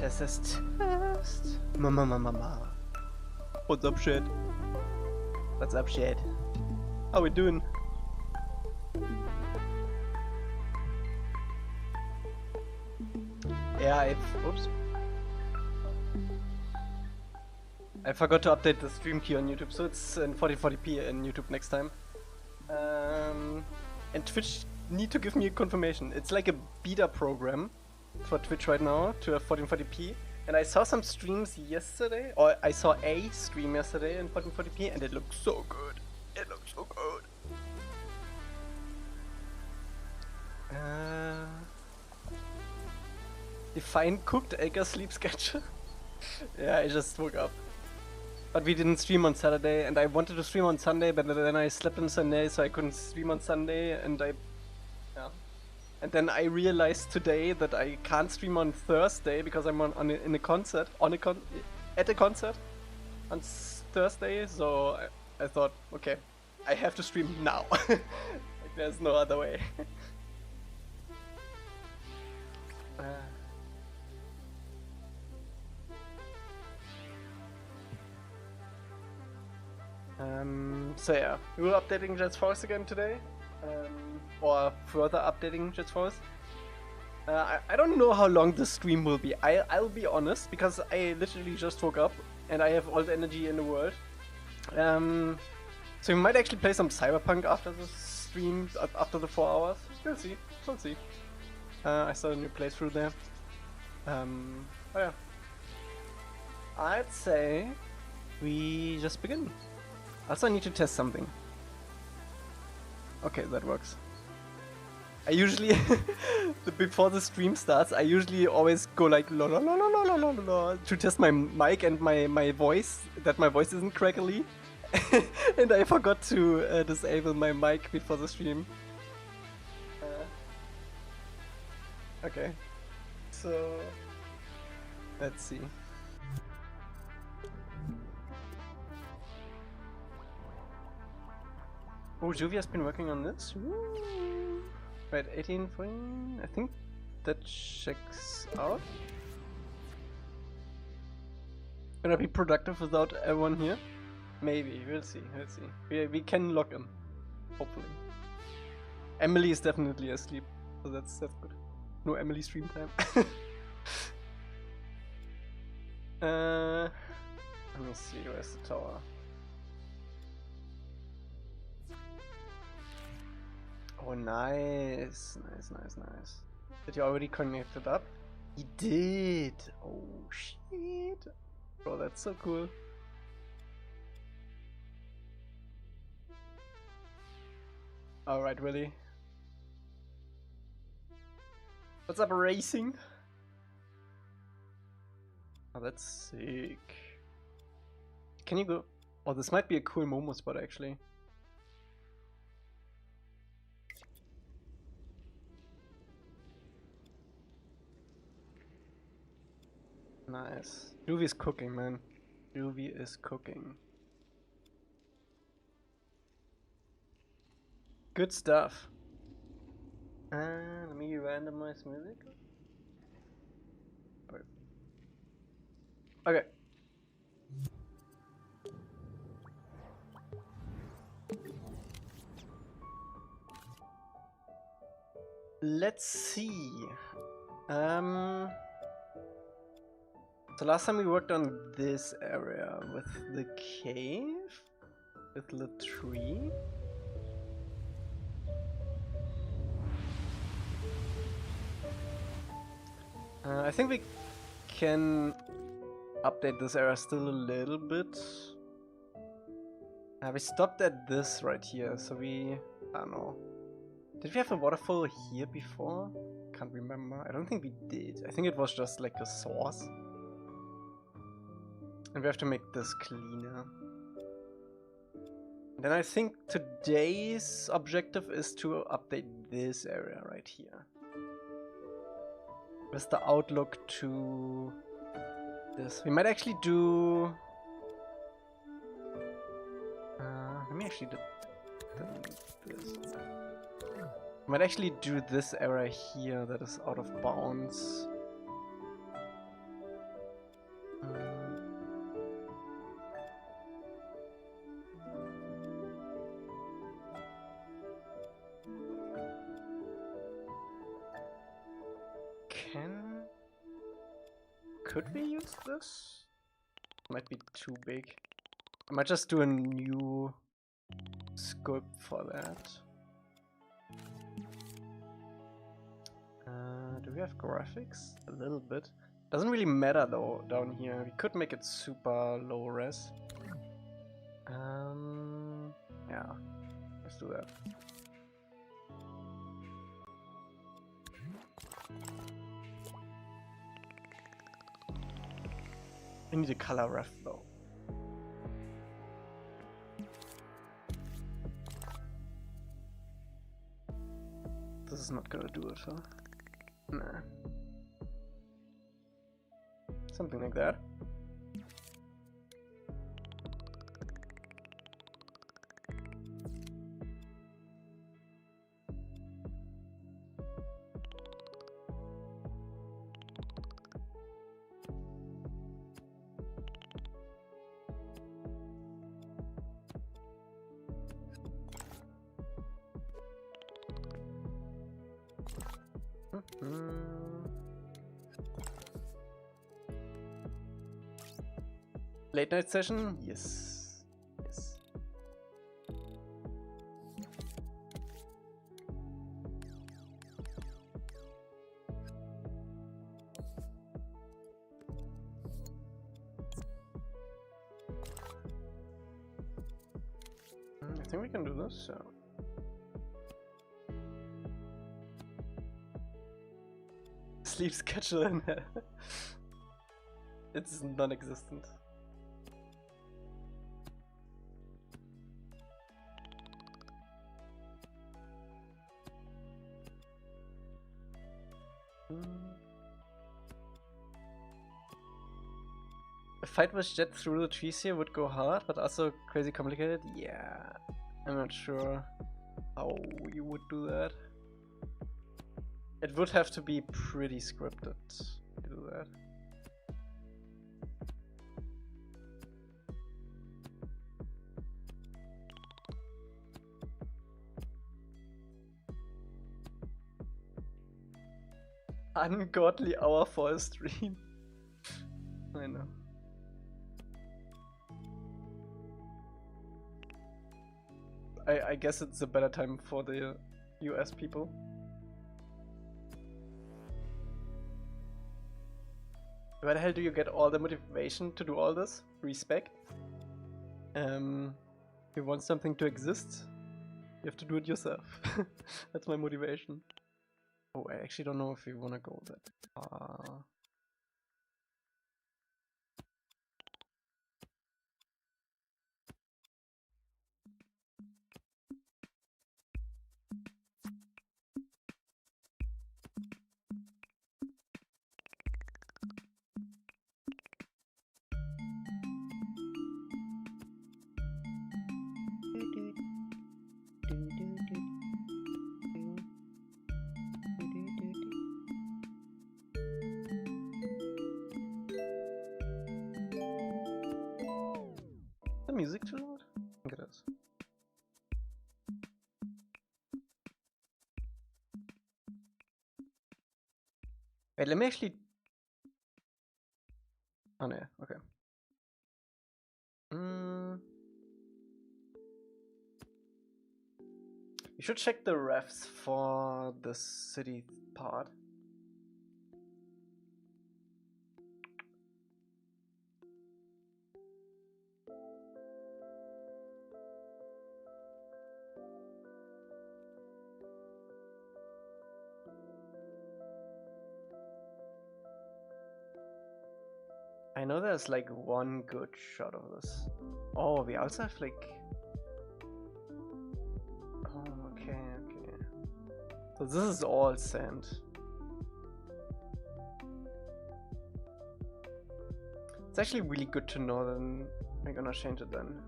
Test. Mama. What's up, shit? What's up, shit? How we doing? Yeah, oops. I forgot to update the stream key on YouTube, so it's in 1440p in YouTube next time. And Twitch need to give me a confirmation. It's like a beta program for Twitch right now to have 1440p. And I saw some streams yesterday, or I saw a stream yesterday in 1440p, and it looked so good. It looked so good. Define cooked Elca sleep schedule. Yeah, I just woke up. But we didn't stream on Saturday, and I wanted to stream on Sunday, but then I slept on Sunday, so I couldn't stream on Sunday, and yeah. And then I realized today that I can't stream on Thursday because I'm in a concert, at a concert on Thursday, so I thought, okay, I have to stream now. Like, there's no other way. So yeah, we were updating Jets Force again today, or further updating Jets Force. I don't know how long this stream will be. I'll be honest, because I literally just woke up and I have all the energy in the world. So we might actually play some Cyberpunk after the stream, after the 4 hours. We'll see, we'll see. I saw a new playthrough there. Oh yeah. I'd say we just begin. Also, I need to test something. Okay, that works. I usually, before the stream starts, I usually always go like la la la la la la la to test my mic and my voice, that my voice isn't crackly. And I forgot to disable my mic before the stream. Okay, so let's see. Oh, Juvy has been working on this. Woo. Right, 18, 14. I think that checks out. Gonna be productive without everyone here? Maybe, we'll see, we'll see. We can log in, hopefully. Emily is definitely asleep, so that's good. No Emily stream time. Let me see, where's the tower? Oh, nice, nice, nice, nice. Did you already connect it up? He did! Oh, shit! Bro, that's so cool. Alright, Willy. What's up, racing? Oh, that's sick. Can you go? Oh, this might be a cool Momo spot, actually. Nice. Juvy is cooking, man. Juvy is cooking. Good stuff. Let me randomize music. Okay. Let's see. So last time we worked on this area with the cave, with the tree. I think we can update this area still a little bit. We stopped at this right here, so I don't know. Did we have a waterfall here before? Can't remember. I don't think we did. I think it was just like a source. And we have to make this cleaner. And then I think today's objective is to update this area right here. With the outlook to this. We might actually do... let me actually do this. We might actually do this area here that is out of bounds. Could we use this? Might be too big. I might just do a new scope for that. Do we have graphics? A little bit. Doesn't really matter though down here. We could make it super low res. Yeah, let's do that. I need a color ref though. This is not gonna do it, huh? Nah. Something like that. Late night session? Yes. Yes. I think we can do this, so. Sleep schedule in there. It's non-existent. A fight with jet through the trees here would go hard, but also crazy complicated. Yeah, I'm not sure how you would do that. It would have to be pretty scripted to do that. Ungodly hour for a stream. I know. I guess it's a better time for the US people. Where the hell do you get all the motivation to do all this? Respect. If you want something to exist, you have to do it yourself. That's my motivation. Oh, I actually don't know if we want to go that far. The music too loud? I think it is. Wait, let me actually. Oh no, okay. You should check the refs for the city part. I know there's like one good shot of this. Oh, we also have like. Oh, okay. So this is all sand. It's actually really good to know, then we're gonna change it then.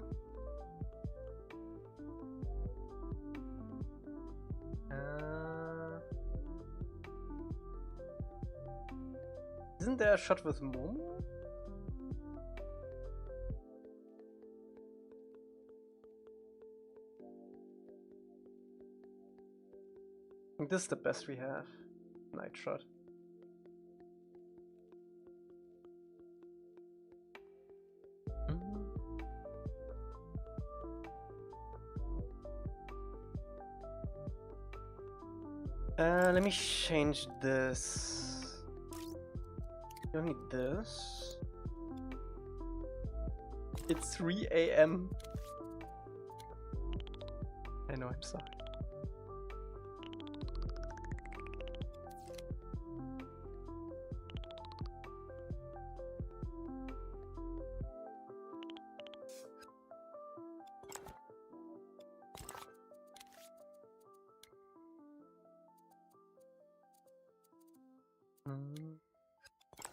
Isn't there a shot with Momo? I think this is the best we have. Night shot. Let me change this. You don't need this. It's 3 AM. I know, I'm sorry.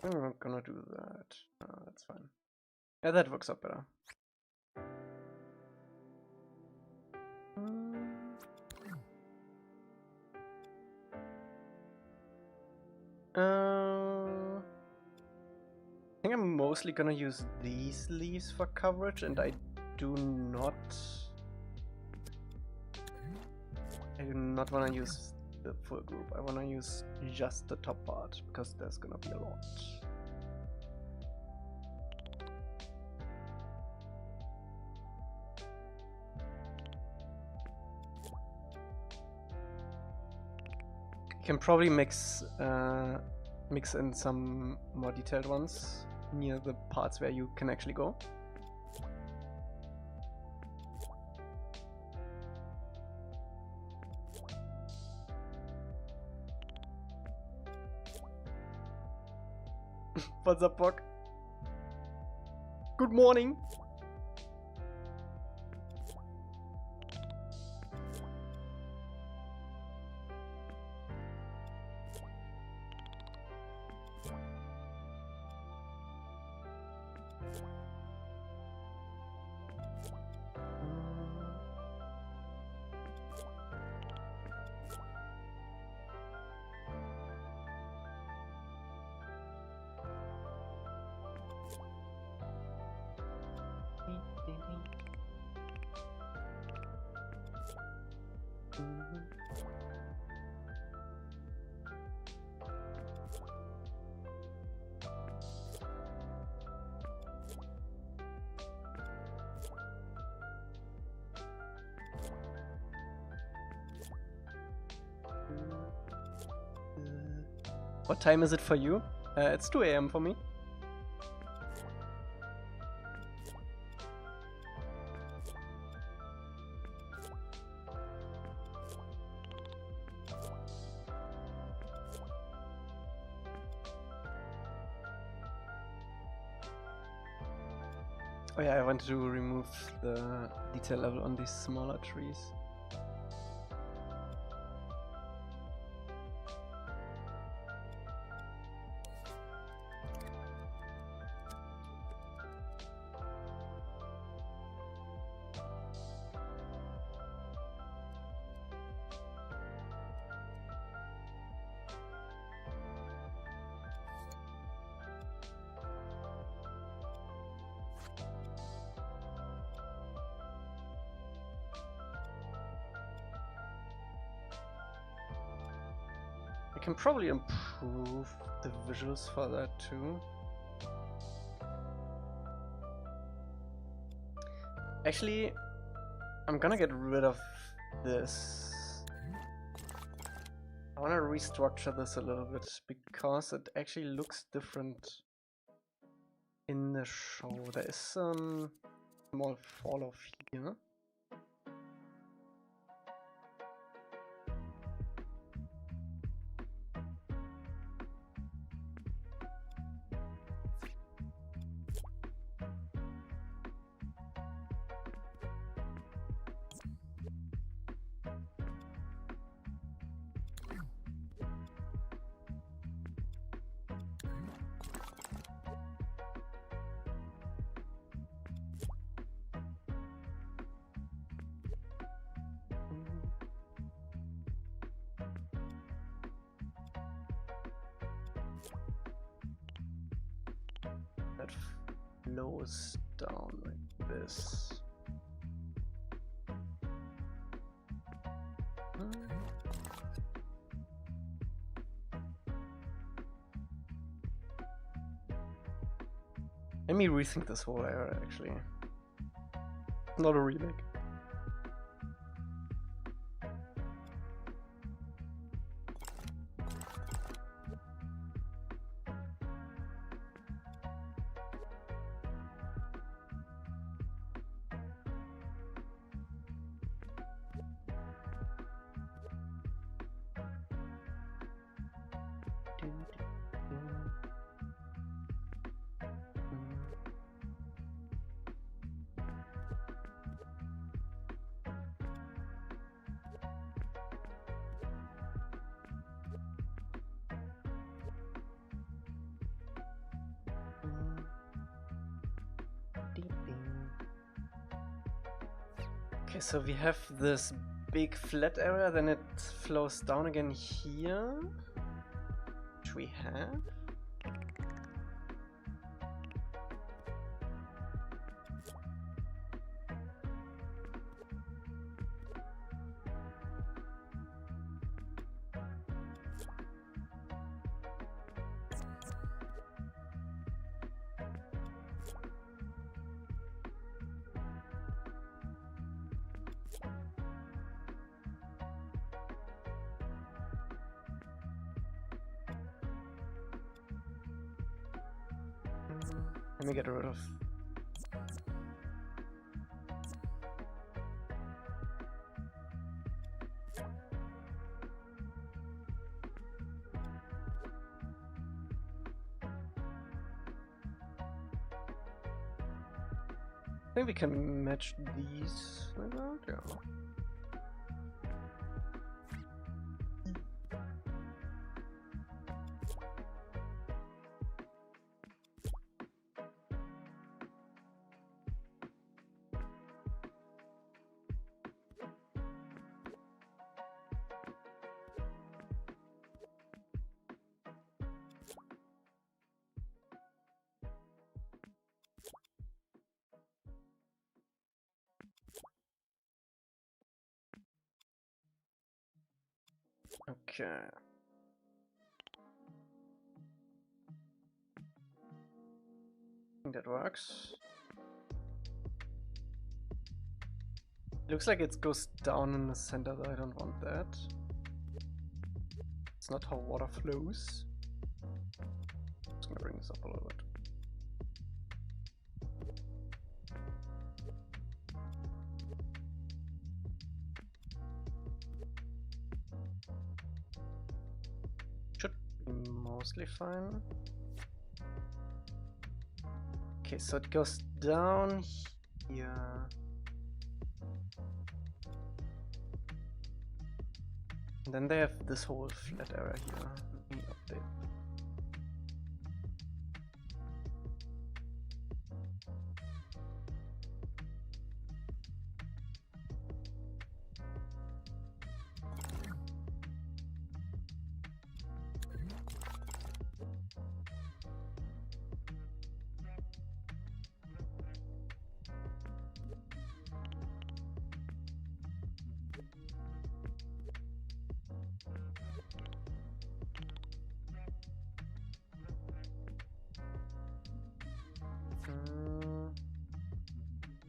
I'm not gonna do that. That's fine. Yeah, that works out better. I think I'm mostly gonna use these leaves for coverage, and I do not wanna use the full group. I wanna use just the top part, because there's gonna be a lot. You can probably mix in some more detailed ones near the parts where you can actually go. What's up, Bok? Good morning! What time is it for you? It's 2 AM for me. Oh yeah, I wanted to remove the detail level on these smaller trees. I can probably improve the visuals for that too. Actually, I'm gonna get rid of this. I wanna restructure this a little bit because it actually looks different in the show. There is some small fall off here. That flows down like this. Let me rethink this whole area actually. Not a remake. Okay, so we have this big flat area, then it flows down again here, which we have. Let me get rid of. I think we can match these like that, yeah. Okay. I think that works. Looks like it goes down in the center, but I don't want that. It's not how water flows. Just gonna bring this up a little bit. Should be mostly fine. Okay, so it goes down here. And then they have this whole flat area here. Let me update.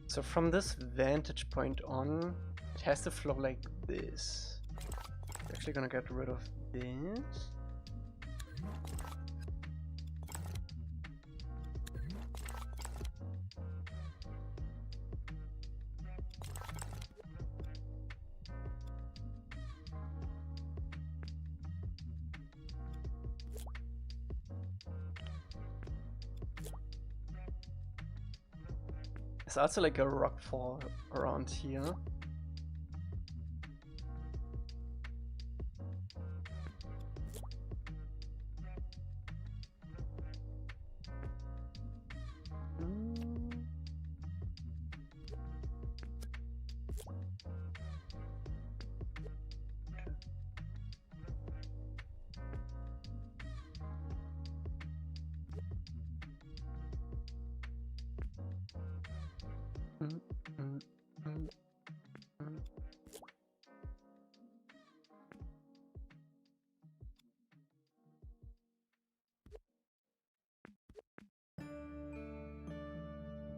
So from this vantage point on, it has to flow like this. I'm actually gonna get rid of this. There's also like a rock fall around here.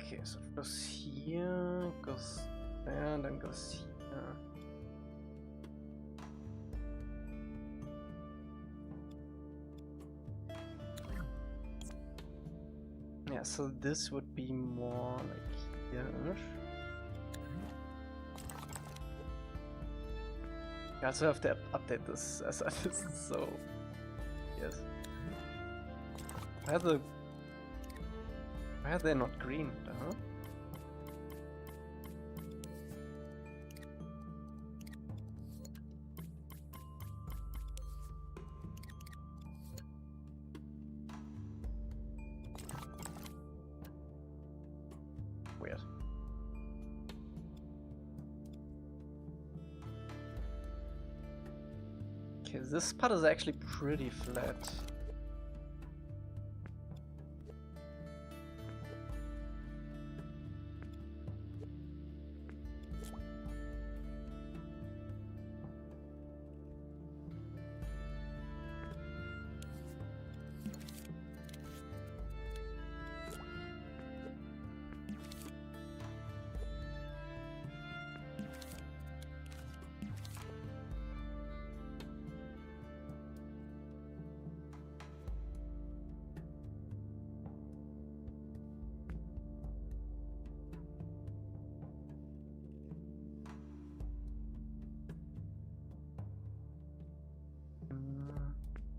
Okay, so it goes here, goes there, and then goes here. Yeah, so this would be more like here. I also have to update this as this is so yes. Why are they not green? Huh? Weird. Okay, this part is actually pretty flat.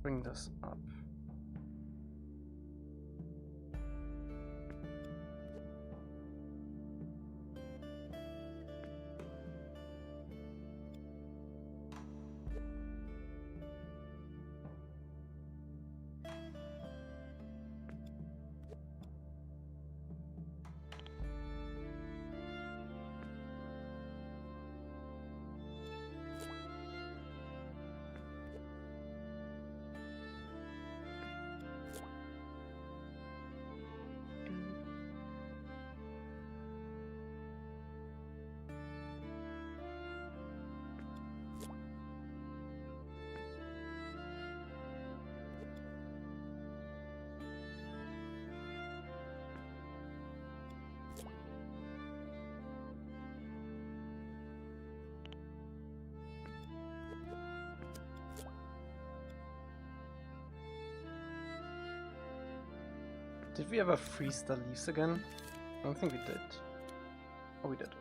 Bring this up. Did we ever freeze the leaves again? I don't think we did. Oh, we did, okay.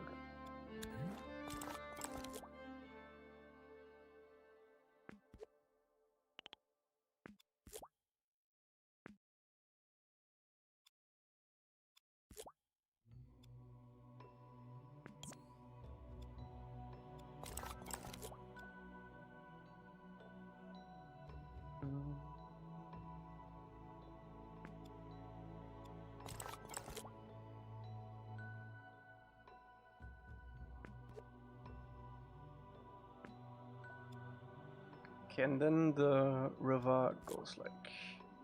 Okay, and then the river goes like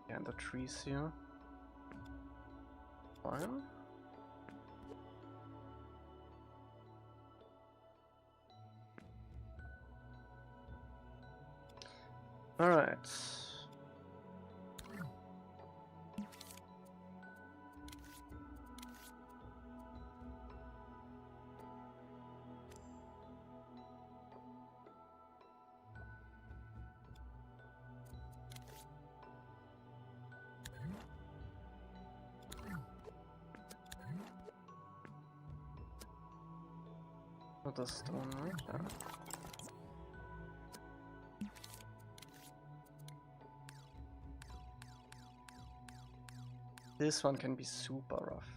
behind the trees here. Fine. Alright. Not the stone, right? Yeah. This one can be super rough.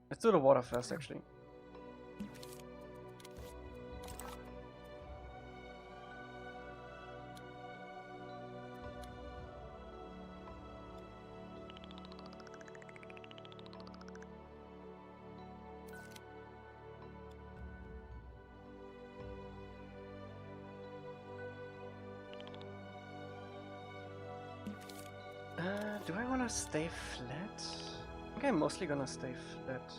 Let's do the water first, actually. Do I want to stay flat? I think I'm mostly gonna stay flat.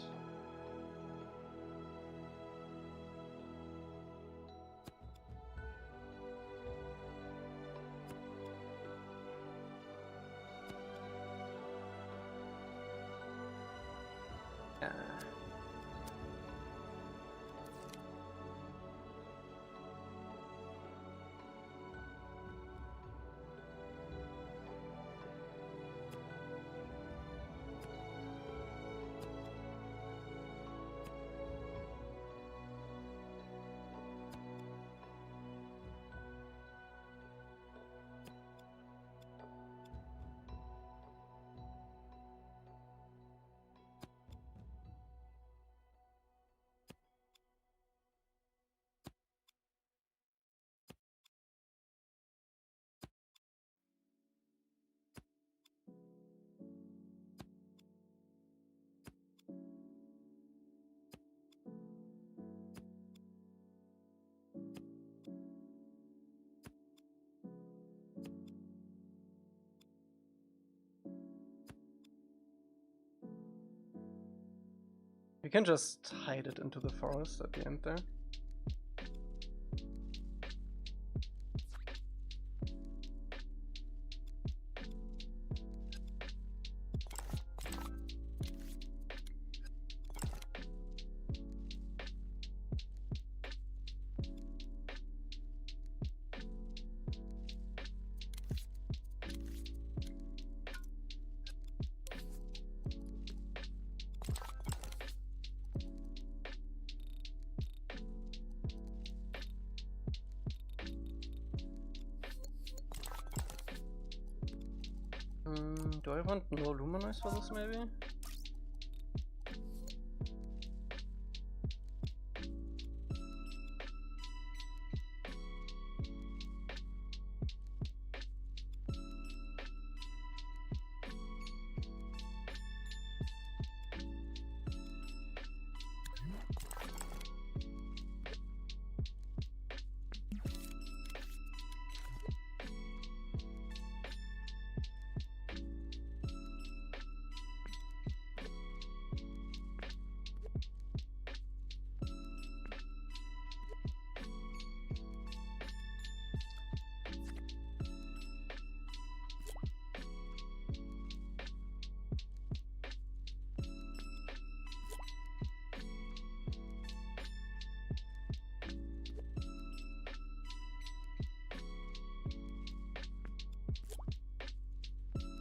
We can just hide it into the forest at the end there. Do I want no luminoise for this maybe?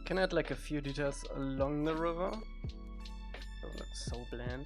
Can add like a few details along the river. That looks so bland.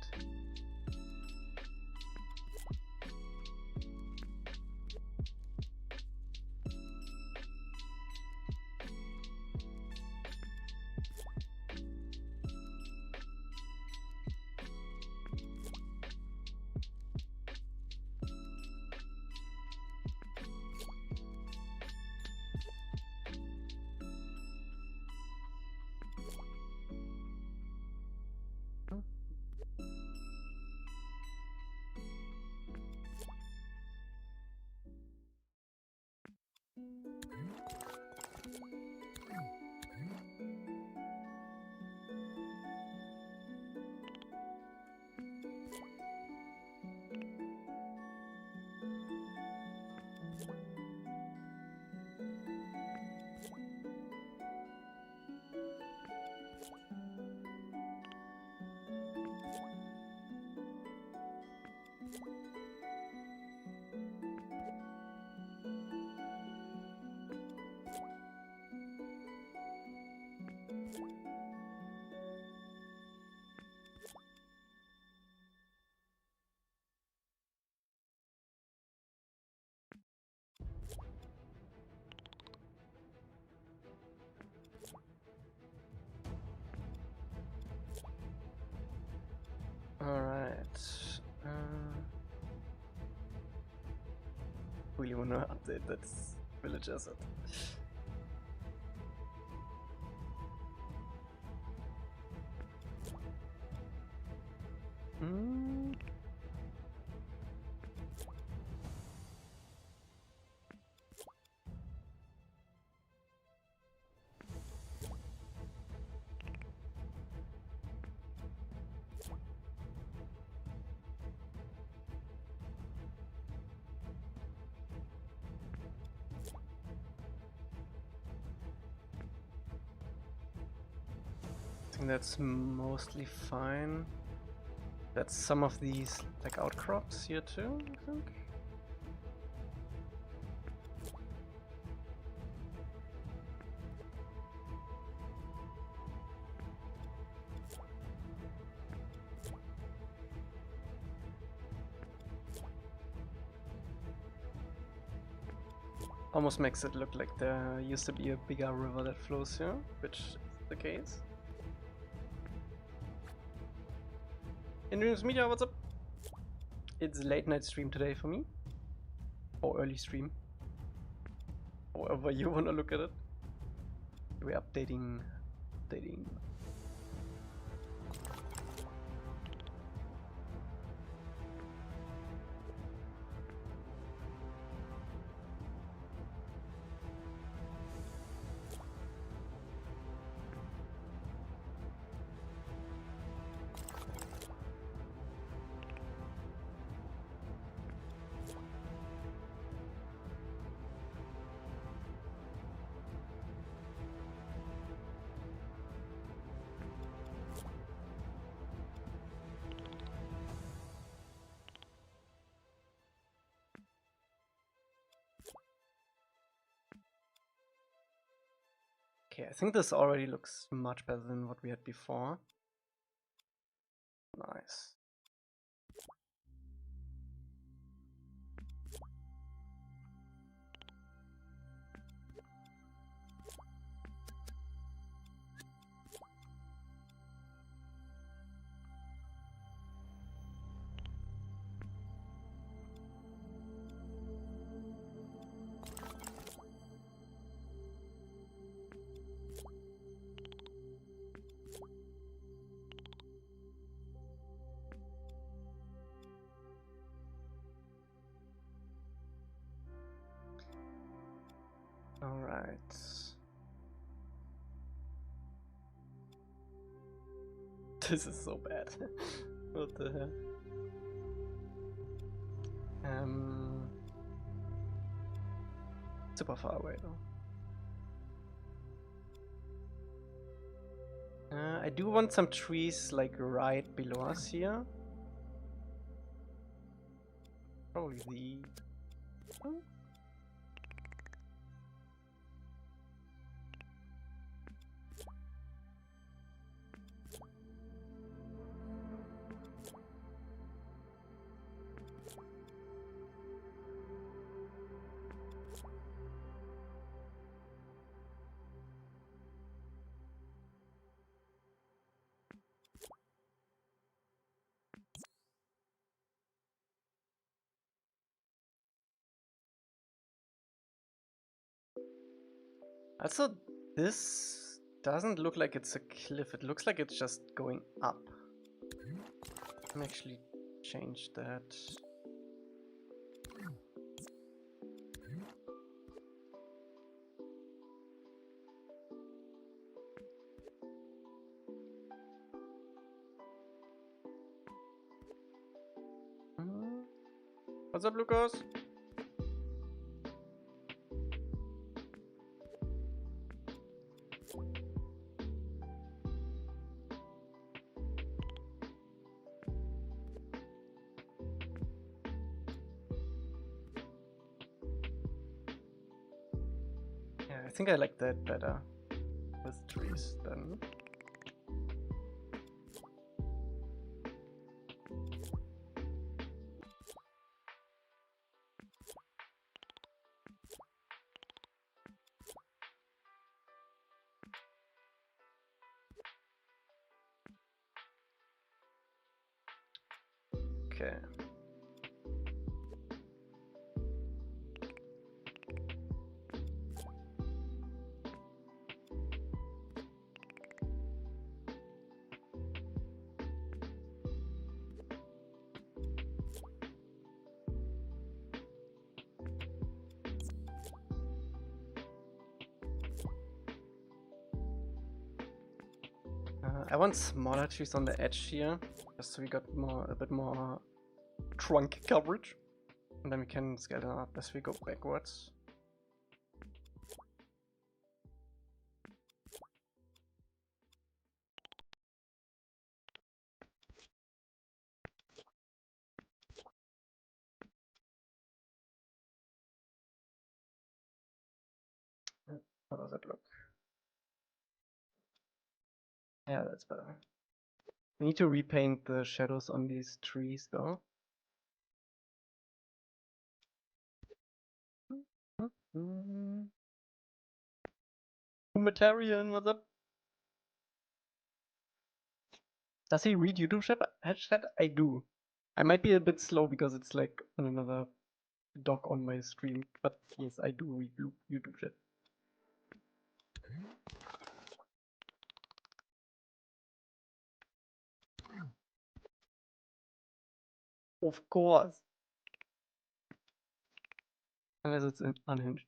Alright. Really wanna update that village asset. I think that's mostly fine. That's some of these like outcrops here too, I think. Almost makes it look like there used to be a bigger river that flows here, which is the case. Indreams Media, what's up? It's a late night stream today for me. Or early stream. However you wanna look at it. We're updating. Okay, I think this already looks much better than what we had before. Nice. Alright. This is so bad. What the hell? Super far away though. I do want some trees like right below us here. Probably the... Also, this doesn't look like it's a cliff. It looks like it's just going up. Let me actually change that. What's up, Lucas? I think I like that better with trees then. Okay. I want smaller trees on the edge here, just so we got a bit more trunk coverage, and then we can scale them up as we go backwards. How does that look? Yeah, that's better. We need to repaint the shadows on these trees though. Humanitarian, what's up? Does he read YouTube chat? I do. I might be a bit slow because it's like on another dock on my screen, but yes, I do read YouTube chat. Of course. Unless it's unhinged.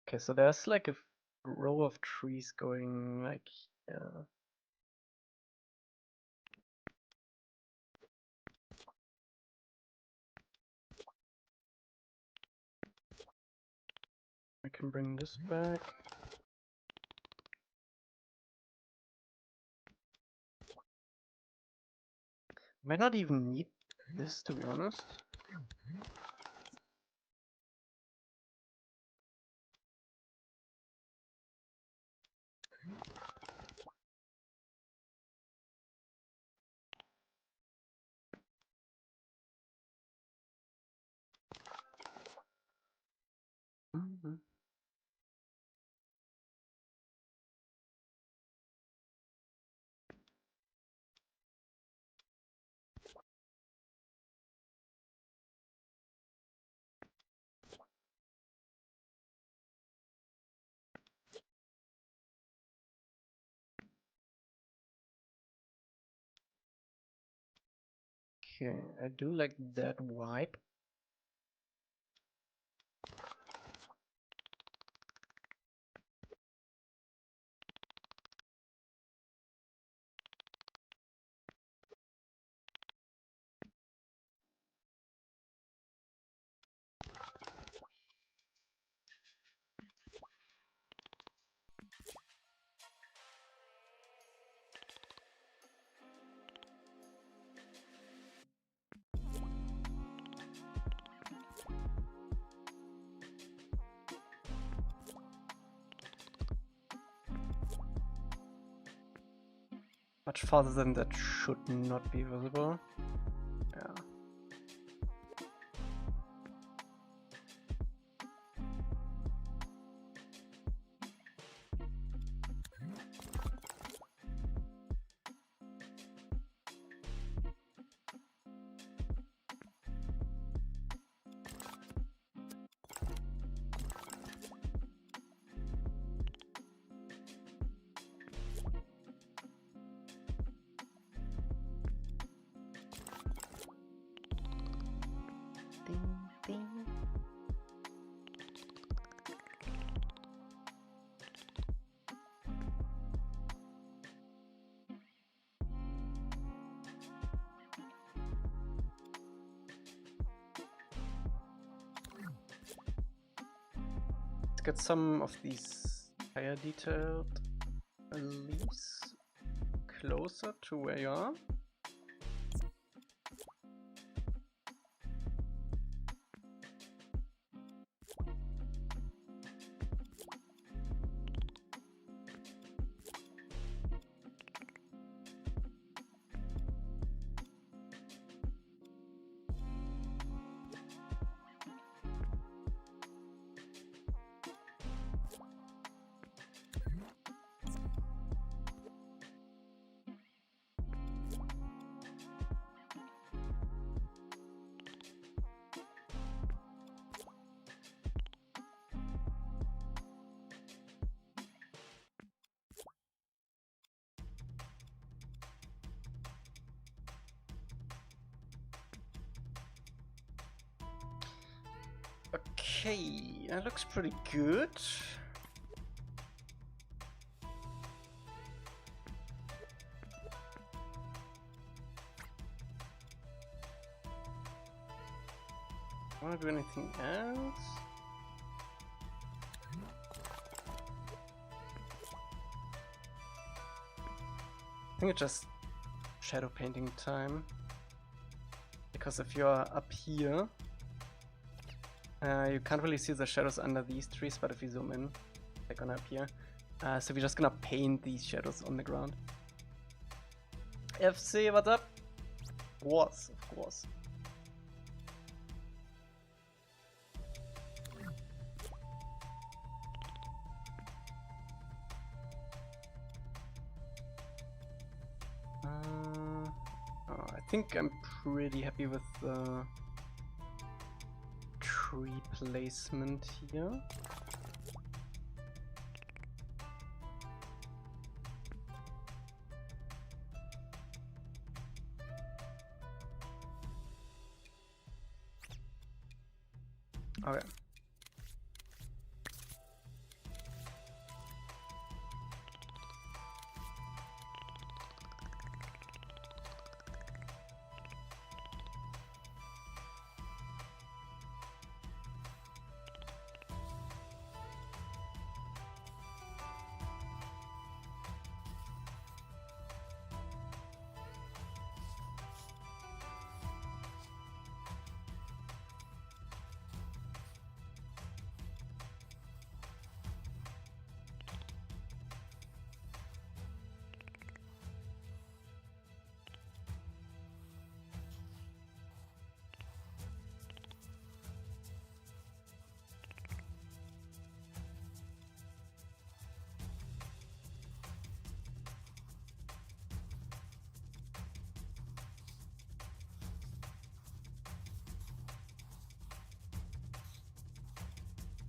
Okay, so there's like a row of trees going like here. I can bring this back. Might not even need this, to be honest. Okay, I do like that wipe. Much farther than that should not be visible. Yeah. Let's get some of these higher detailed leaves closer to where you are. Okay, that looks pretty good. Wanna do anything else? I think it's just shadow painting time. Because if you're up here, you can't really see the shadows under these trees, but if you zoom in, they're gonna appear. So we're just gonna paint these shadows on the ground. FC, what's up? Of course. I think I'm pretty happy with the tree placement here. Okay.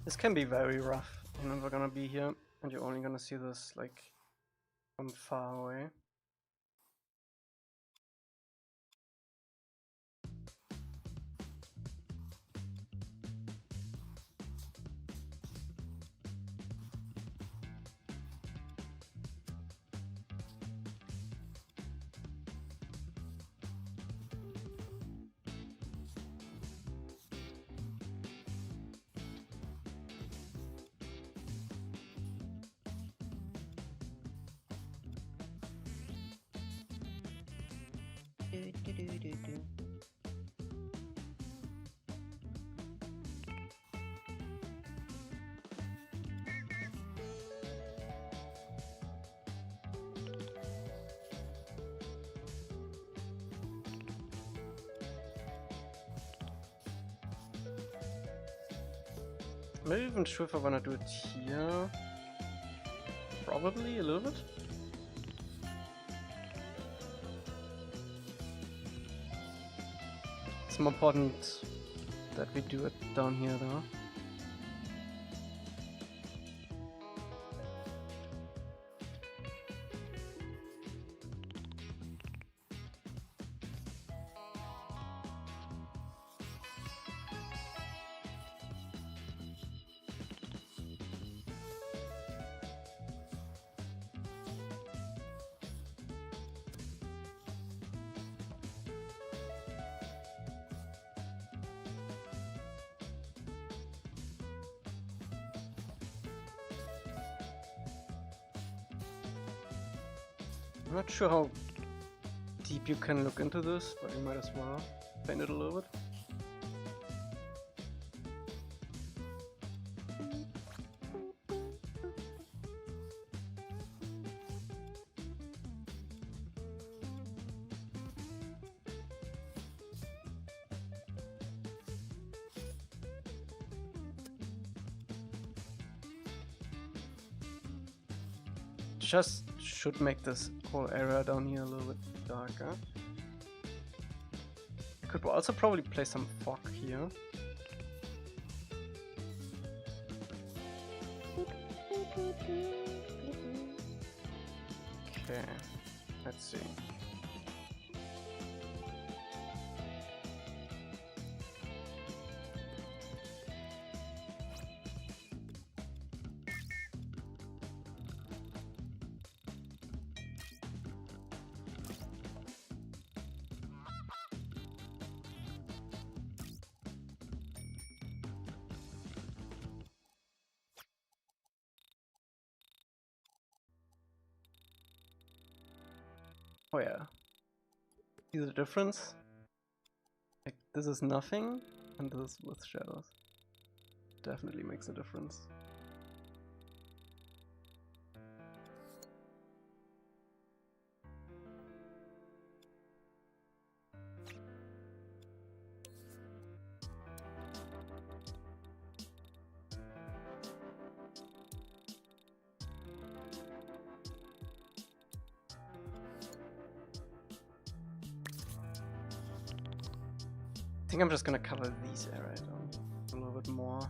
This can be very rough. I'm never gonna be here, and you're only gonna see this like from far away. I'm not even sure if I wanna do it here. Probably a little bit. It's more important that we do it down here though. I'm not sure how deep you can look into this, but you might as well paint it a little bit. Just should make this whole area down here a little bit darker. Could also probably place some fog here. Okay, let's see. Oh yeah. See the difference? this is nothing, and this with shadows. Definitely makes a difference. I think I'm just gonna cover these areas a little bit more.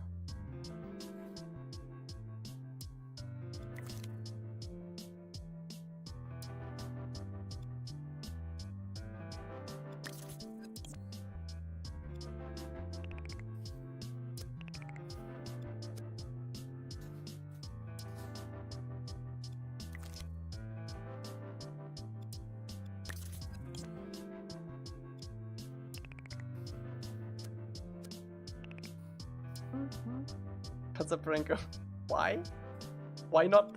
That's a pranker. Why? Why not?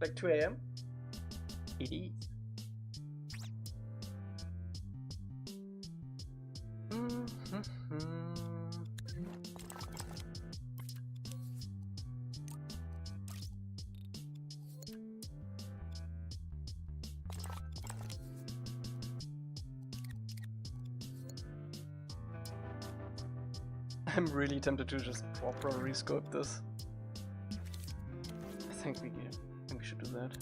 Like 2 AM? It is. I'm really tempted to just proper rescope this. I think we should do that.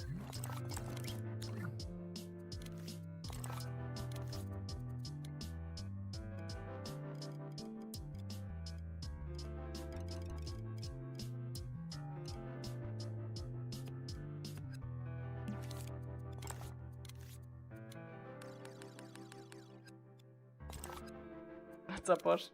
What's up, Bosch?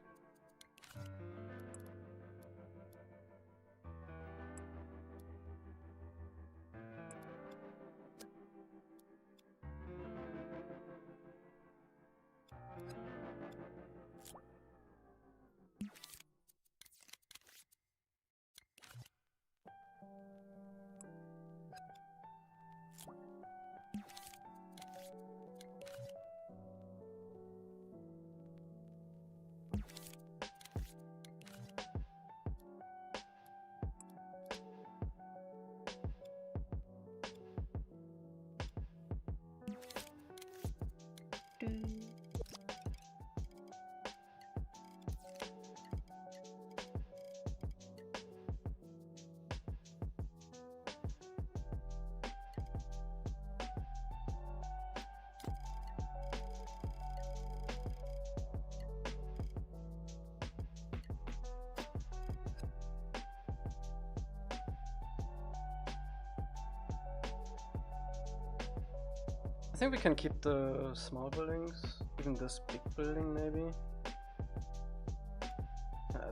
I think we can keep the small buildings, even this big building maybe.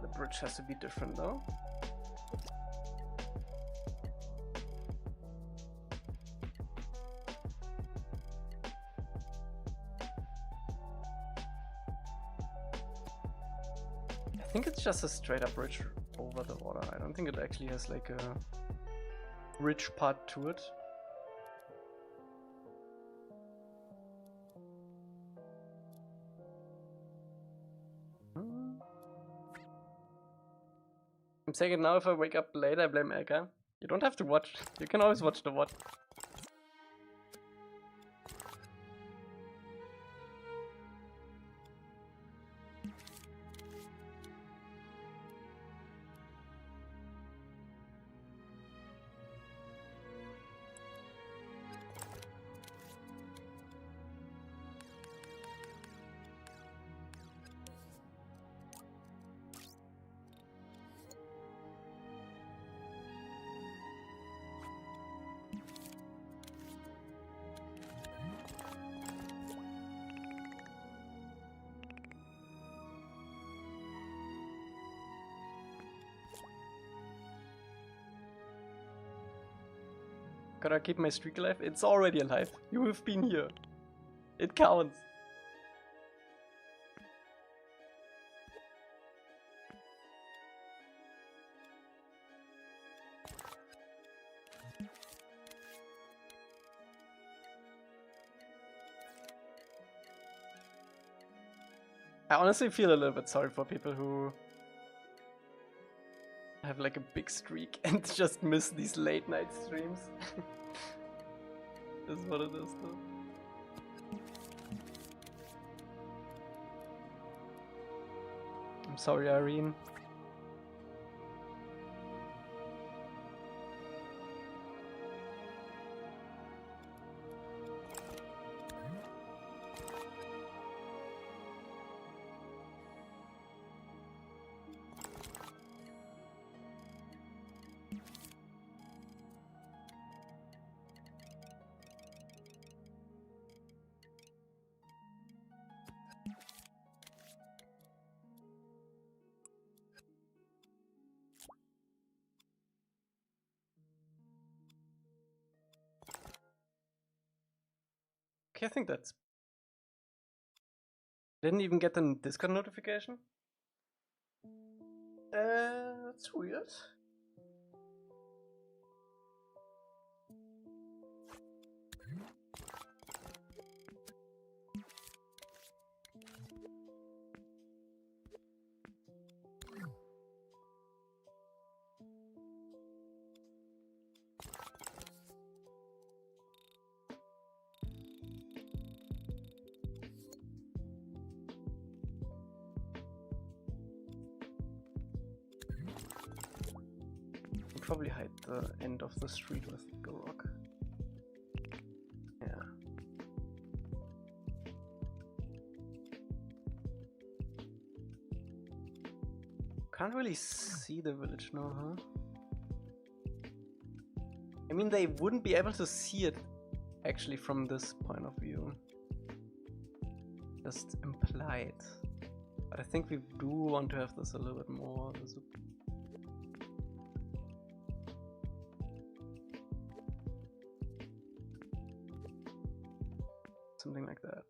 The bridge has to be different though. I think it's just a straight up bridge over the water. I don't think it actually has like a bridge part to it. I'm saying it now, if I wake up late, I blame Elca. You don't have to watch. You can always watch the VOD. Gotta keep my streak alive. It's already alive. You have been here. It counts. I honestly feel a little bit sorry for people who have like a big streak and just miss these late night streams. This is what it is though. I'm sorry, Irene. Okay, I think that's... Didn't even get a Discord notification? That's weird. Probably hide the end of the street with the rock. Yeah. Can't really see the village now, huh? I mean, they wouldn't be able to see it actually from this point of view. Just implied. But I think we do want to have this a little bit more visible. Something like that.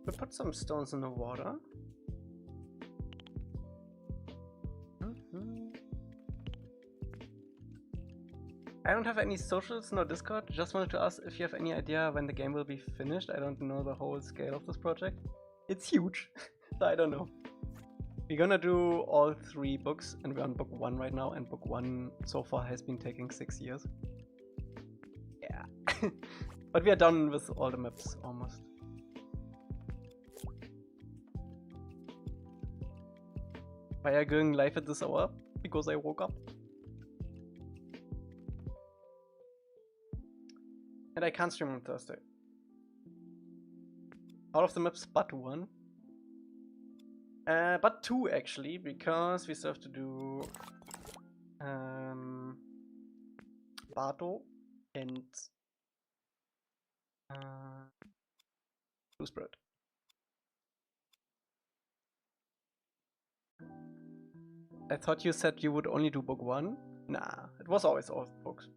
We'll put some stones in the water. I don't have any socials, no Discord. Just wanted to ask if you have any idea when the game will be finished. I don't know the whole scale of this project. It's huge, so I don't know. We're gonna do all 3 books, and we're on book 1 right now, and book 1 so far has been taking 6 years. Yeah. But we are done with all the maps, almost. Why are you going live at this hour? Because I woke up. And I can't stream on Thursday. All of the maps but 1. But 2 actually, because we still have to do Bardo and Blue Spread. I thought you said you would only do book 1? Nah, it was always all books.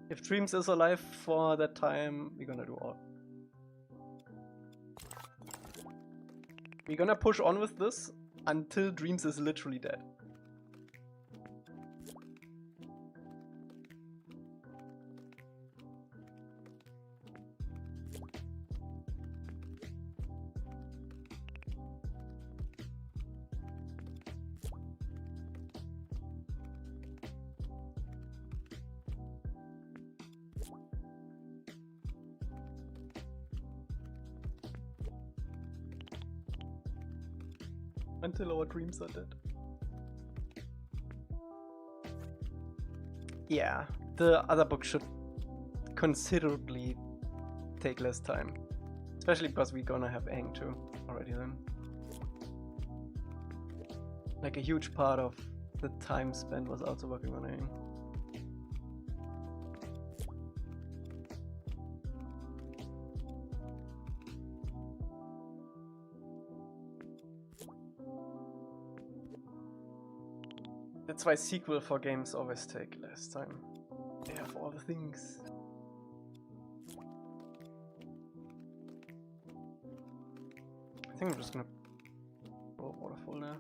If Dreams is alive for that time, we're gonna do all. We're gonna push on with this until Dreams is literally dead. Until our dreams are dead. Yeah, the other book should considerably take less time. Especially because we're gonna have Aang too already then. Like a huge part of the time spent was also working on Aang. That's why sequel for games always take less time. They have all the things. I think I'm just gonna throw a waterfall there.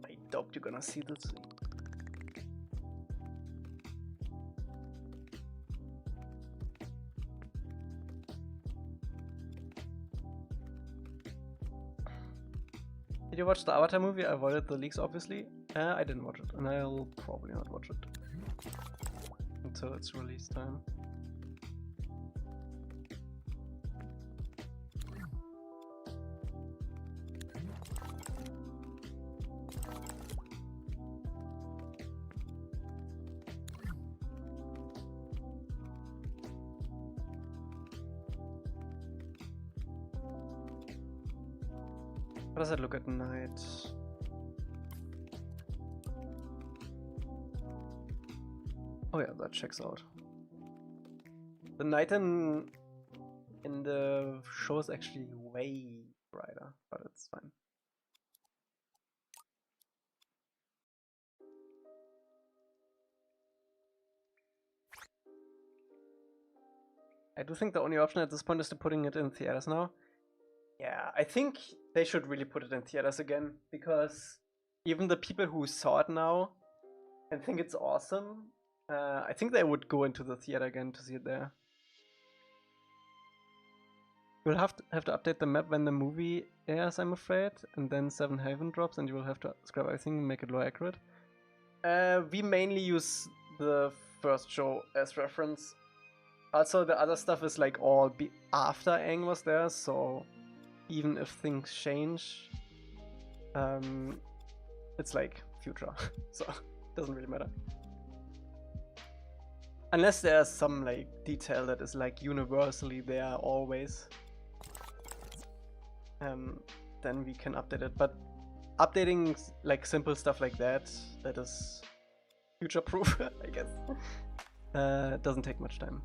I doubt you're gonna see this. Did you watch the Avatar movie? I avoided the leaks, obviously. I didn't watch it, and I'll probably not watch it until its release time. How does it look at night? Oh yeah, that checks out. The night in the show is actually way brighter, but it's fine. I do think the only option at this point is to putting it in theaters now. Yeah, I think they should really put it in theaters again, because even the people who saw it now and think it's awesome, I think they would go into the theater again to see it there. You'll have to update the map when the movie airs, I'm afraid, and then Seven Haven drops, and you will have to scrap everything and make it low accurate. We mainly use the first show as reference. Also, the other stuff is like all after Aang was there, so even if things change, it's like future, so it doesn't really matter. Unless there's some like detail that is like universally there always, then we can update it. But updating like simple stuff like that is future proof, I guess. Doesn't take much time.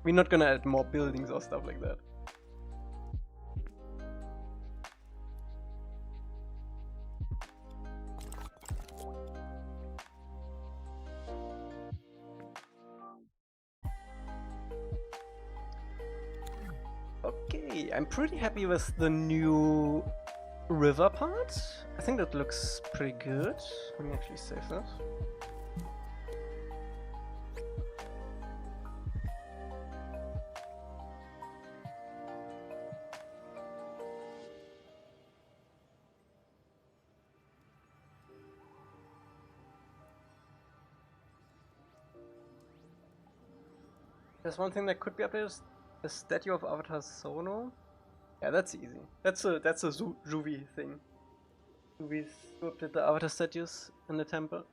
We're not gonna add more buildings or stuff like that. Okay, I'm pretty happy with the new river part. I think that looks pretty good. Let me actually save that. There's one thing that could be updated, the statue of Avatar Sono. Yeah, that's easy. That's a Juvy thing. Juvy updated the Avatar statues in the temple.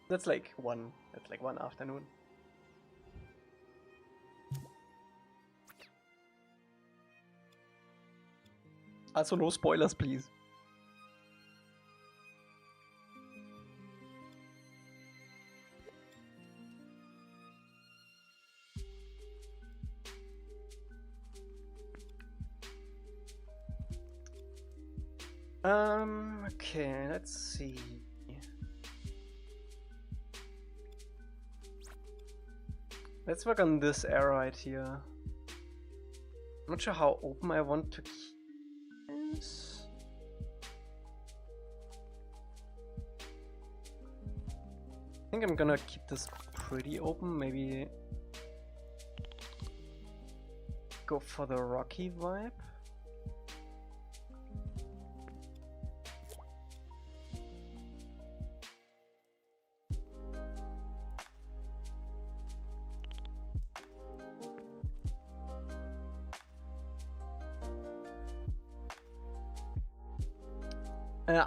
That's like one afternoon. Also no spoilers, please. Okay, let's see. Let's work on this air right here. I'm not sure how open I want to keep this. I think I'm gonna keep this pretty open, maybe go for the rocky vibe.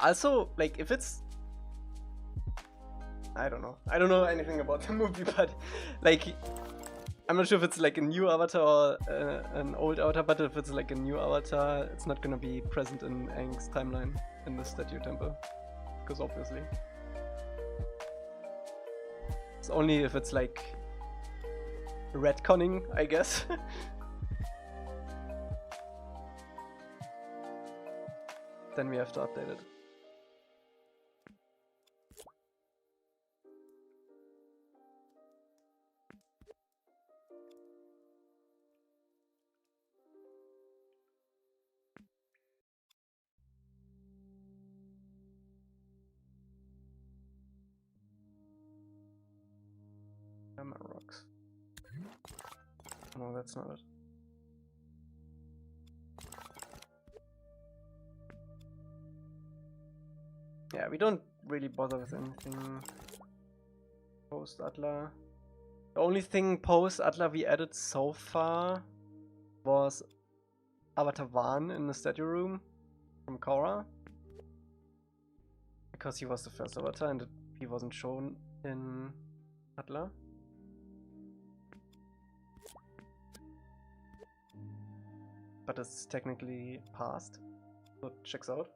Also, like, if it's... I don't know anything about the movie, but, like, I'm not sure if it's, like, a new Avatar or an old Avatar, but if it's, like, a new Avatar, it's not gonna be present in Aang's timeline in the statue temple. Because, obviously. It's only if it's, like, retconning, I guess. then we have to update it. Hammer rocks. No, that's not it. Yeah, we don't really bother with anything post Atla. The only thing post Atla we added so far was Avatar Van in the statue room from Korra. Because he was the first avatar and he wasn't shown in Atla. But it's technically passed, so it checks out.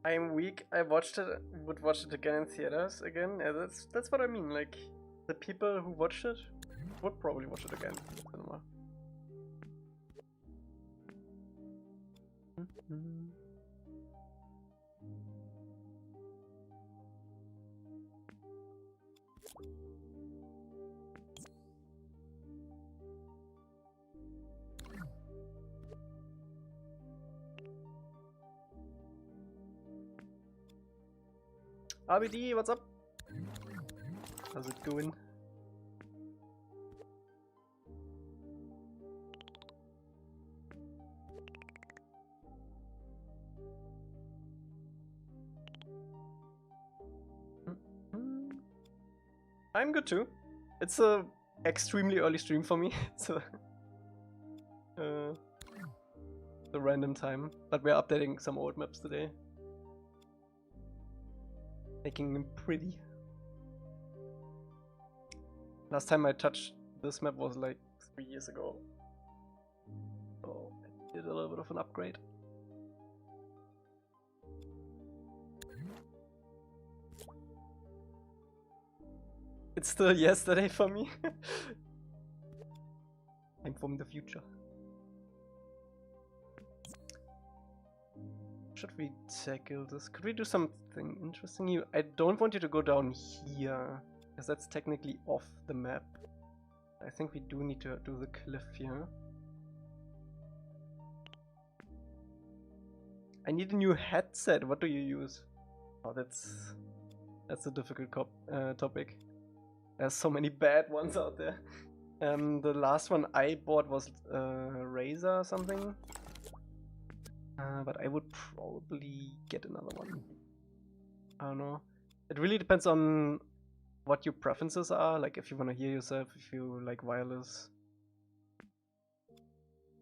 I am weak. I watched it. Would watch it again in theaters again. Yeah, that's what I mean. Like the people who watched it would probably watch it again in the cinema. RBD, what's up? How's it going? I'm good too. It's a extremely early stream for me. It's a random time, but we're updating some old maps today. Making them pretty. Last time I touched this map was like 3 years ago. So I did a little bit of an upgrade. It's still yesterday for me. I'm from the future. Should we tackle this? Could we do something interesting? I don't want you to go down here, because that's technically off the map. I think we do need to do the cliff here. I need a new headset. What do you use? Oh, that's a difficult topic. There's so many bad ones out there. The last one I bought was Razer or something. But I would probably get another one. I don't know. It really depends on what your preferences are. Like if you want to hear yourself, if you like wireless.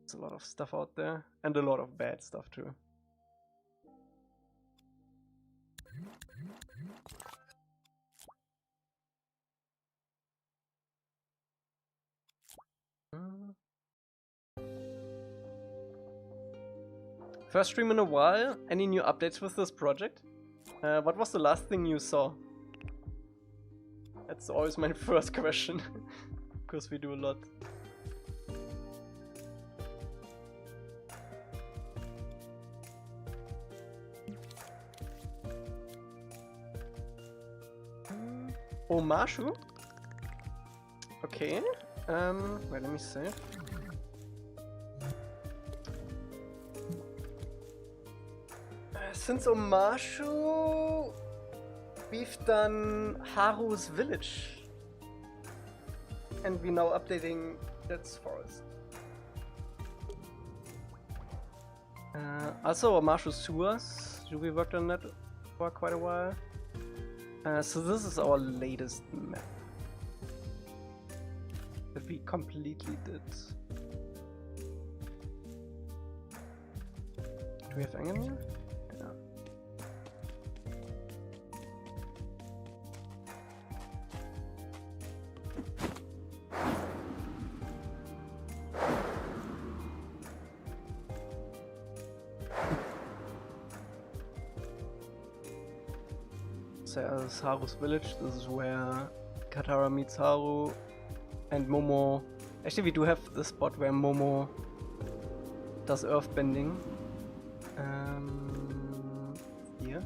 There's a lot of stuff out there. And a lot of bad stuff too. First stream in a while. Any new updates with this project? What was the last thing you saw? That's always my first question. Because we do a lot. Omashu? Okay. Wait, let me save. Since Omashu, we've done Haru's village. And we're now updating its forest. Also Omashu's sewers. Juvy worked on that for quite a while. So this is our latest map. That we completely did. Do we have Engelmere? Yeah. there's Haru's village. This is where Katara meets Haru, and Momo. Actually, we do have the spot where Momo does earthbending. Here.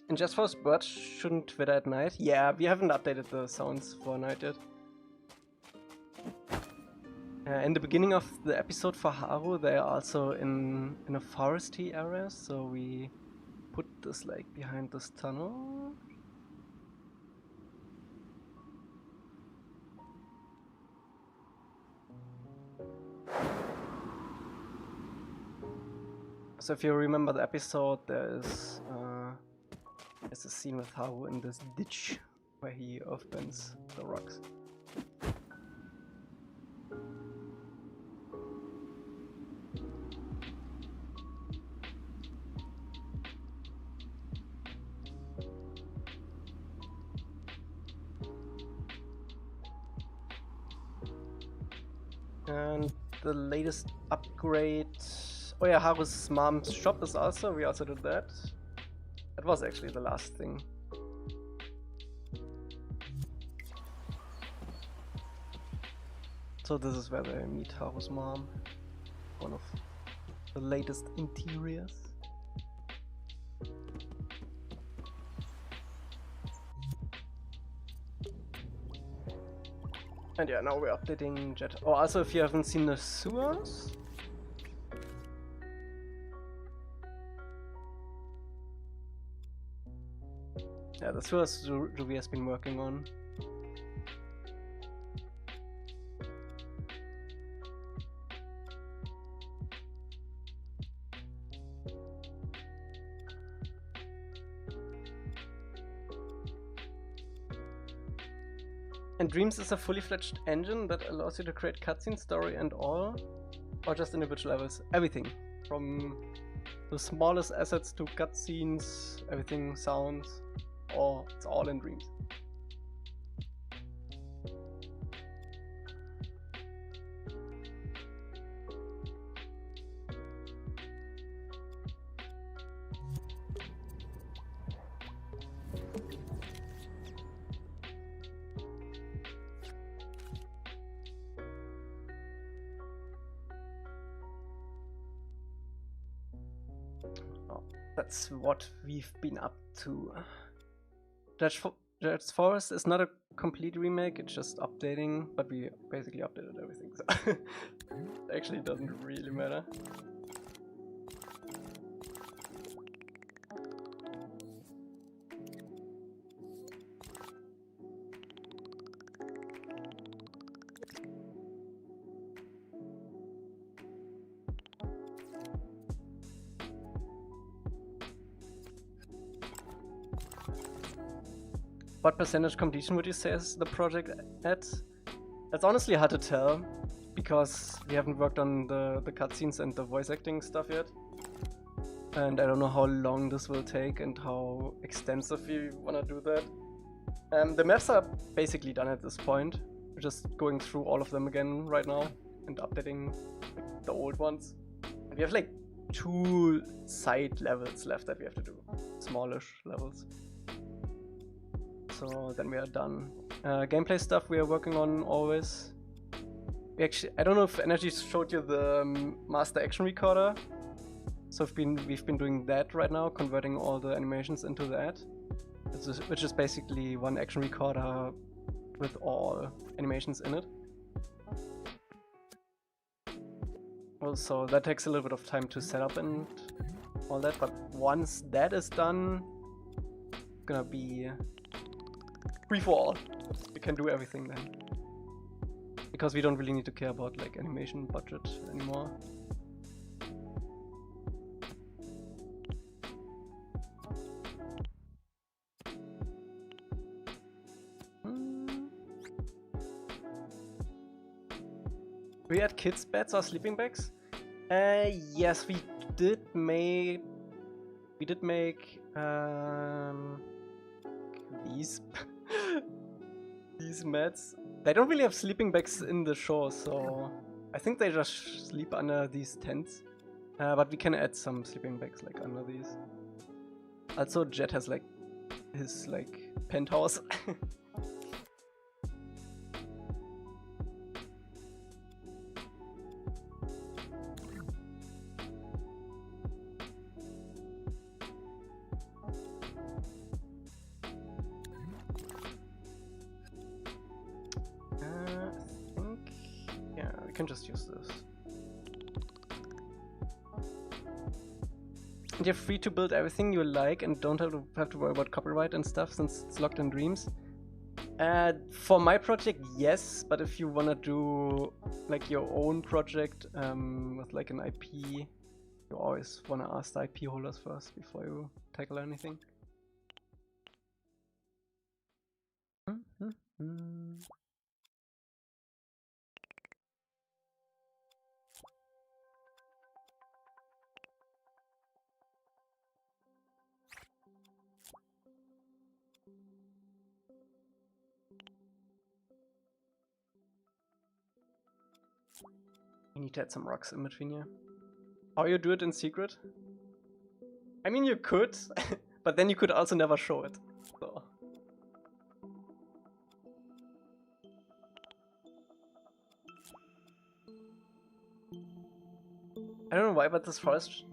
And just for birds shouldn't twitter at night. Yeah, we haven't updated the sounds for night yet. In the beginning of the episode for Haru, they are also in a foresty area, so we put this like behind this tunnel. So if you remember the episode, there's a scene with Haru in this ditch where he earthbends the rocks. And the latest upgrade... Oh yeah, Haru's mom's shop is also... We also did that. That was actually the last thing. So this is where they meet Haru's mom. One of the latest interiors. And yeah, now we're updating Jet. Oh, also if you haven't seen the sewers. Yeah, the sewers Juvy has been working on. And Dreams is a fully fledged engine that allows you to create cutscene, story and all, or just individual levels. Everything, from the smallest assets to cutscenes, everything, sounds, it's all in Dreams. That's what we've been up to. Judge's Forest is not a complete remake, it's just updating, but we basically updated everything, so it actually doesn't really matter. What percentage completion would you say is the project at? It's honestly hard to tell, because we haven't worked on the cutscenes and the voice acting stuff yet. And I don't know how long this will take and how extensive we want to do that. The maps are basically done at this point. We're just going through all of them again right now and updating like, the old ones. And we have like 2 side levels left that we have to do. Smallish levels. So then we are done. Gameplay stuff we are working on always. We actually, I don't know if Energy showed you the master action recorder. So we've been doing that right now, converting all the animations into that. Which is basically one action recorder with all animations in it. Also, that takes a little bit of time to set up and all that, but once that is done, it's gonna be free for all. We can do everything then. Because we don't really need to care about like animation budget anymore. We had kids' beds or sleeping bags? Yes, we did We did make these these mats. They don't really have sleeping bags in the shore, so I think they just sleep under these tents. But we can add some sleeping bags like under these. Also, Jet has like his like penthouse. Can just use this. And you're free to build everything you like and don't have to worry about copyright and stuff since it's locked in Dreams. For my project, yes, but if you wanna do like your own project with like an IP, you always wanna ask the IP holders first before you tackle anything. You need to add some rocks in between here. How you do it in secret? I mean, you could, but then you could also never show it. So. I don't know why, but this forest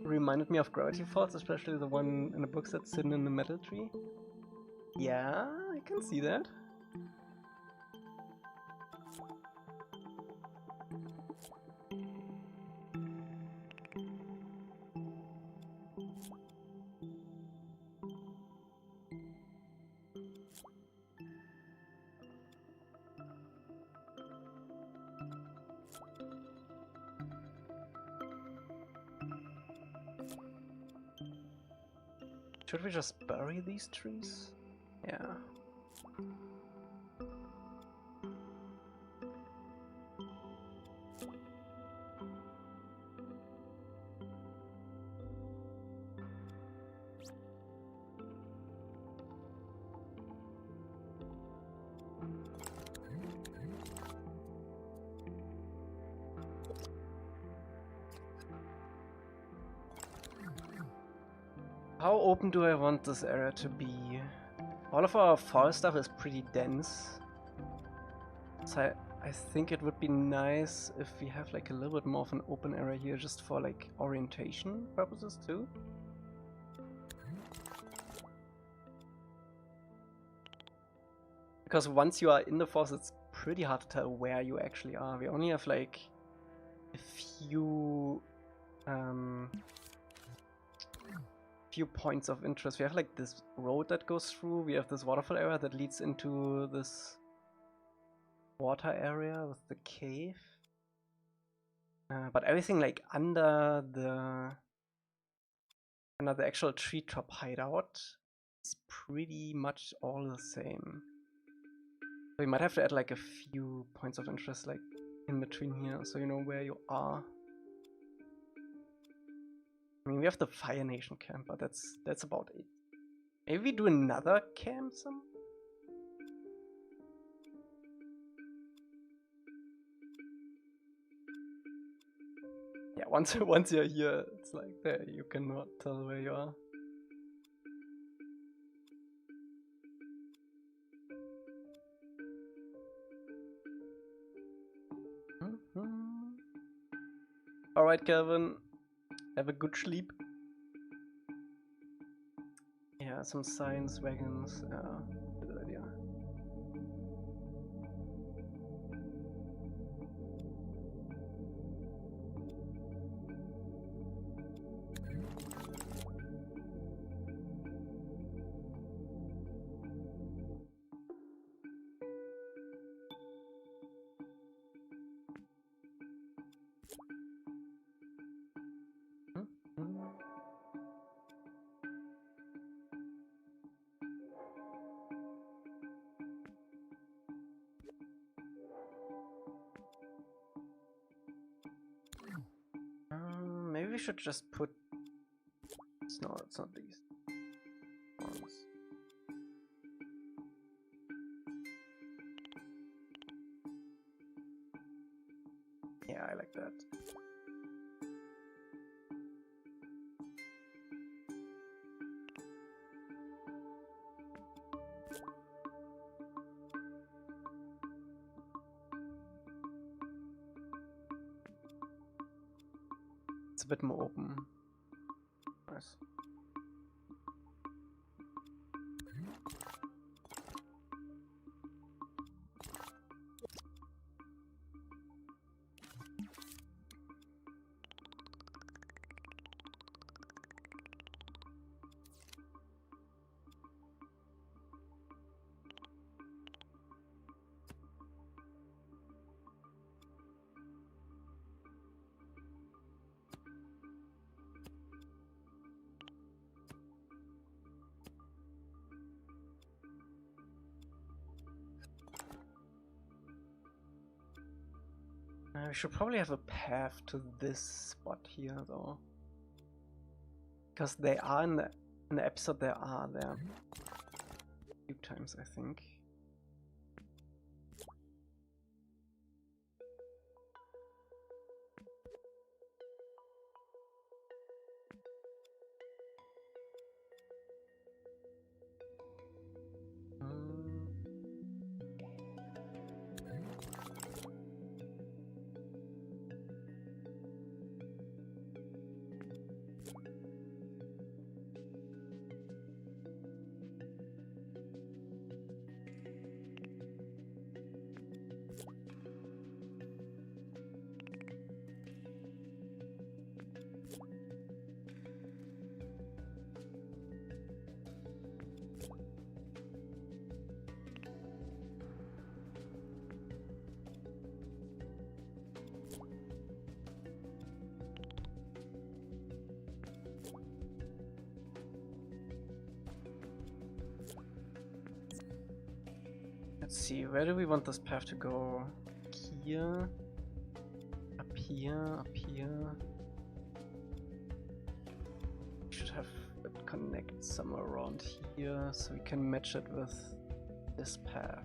reminded me of Gravity Falls, especially the one in the books that's hidden in the metal tree. Yeah, I can see that. Should we just bury these trees? Yeah. How open do I want this area to be? All of our forest stuff is pretty dense. So I think it would be nice if we have like a little bit more of an open area here just for like orientation purposes too. Because once you are in the forest, it's pretty hard to tell where you actually are. We only have like a few points of interest. We have like this road that goes through. We have this waterfall area that leads into this water area with the cave. But everything like under the actual treetop hideout is pretty much all the same. We might have to add like a few points of interest like in between here so you know where you are. I mean, we have the Fire Nation camp, but that's about it. Maybe we do another camp some? Yeah, once you're here, it's like there, you cannot tell where you are. Alright, Calvin. Have a good sleep. Yeah, some science wagons. Good idea. Maybe we should just put No, it's not these ones. Yeah, I like that. It's a bit more open. Nice. We should probably have a path to this spot here, though, because they are in the episode. They are there a few times, I think. Let's see, where do we want this path to go? Here? Up here? Up here? We should have it connect somewhere around here so we can match it with this path.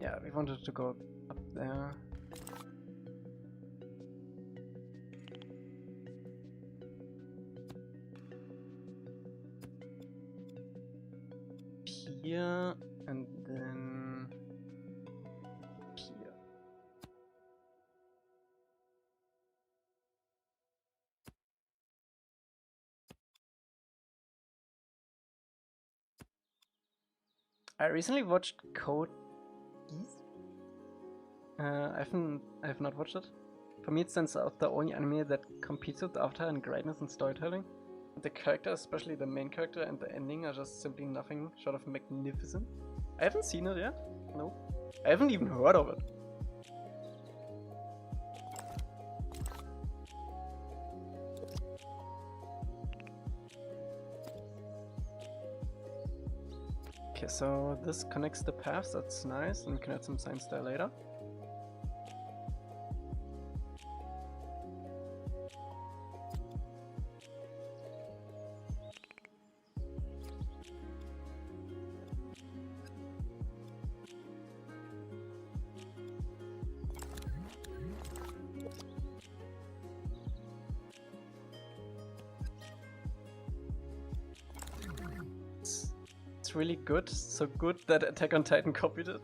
Yeah, we wanted to go up there. Here and then here. I recently watched Code Geass. I have not watched it. For me, it stands out the only anime that competes with Avatar in greatness and storytelling. The characters, especially the main character and the ending, are just simply nothing short of magnificent. I haven't seen it yet. No. I haven't even heard of it. Okay, so this connects the paths, that's nice, and we can add some science there later. It's really good, so good that Attack on Titan copied it.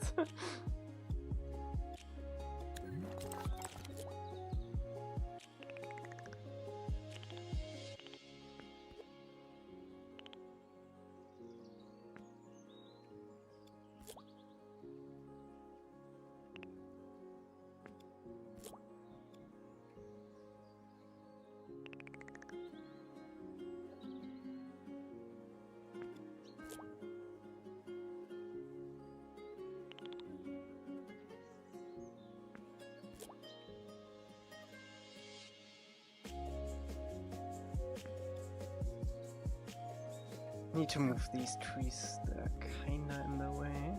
Need to move these trees, they're kinda in the way.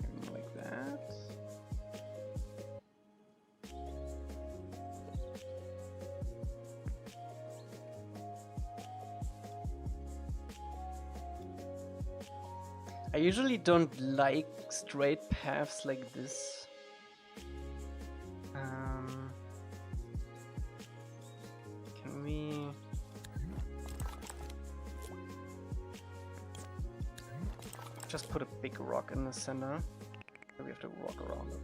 Maybe like that. I usually don't like straight paths like this. Can we... just put a big rock in the center? We have to walk around it.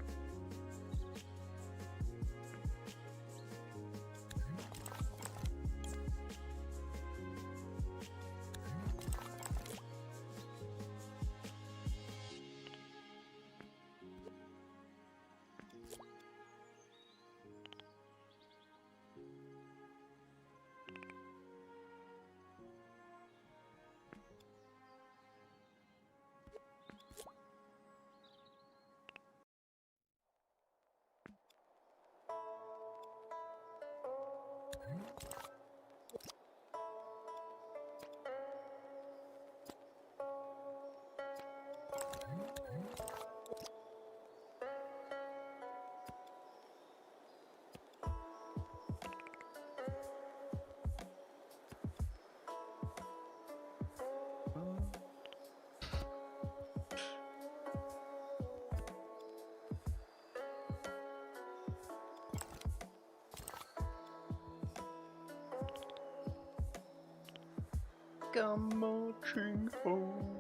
Come marching home.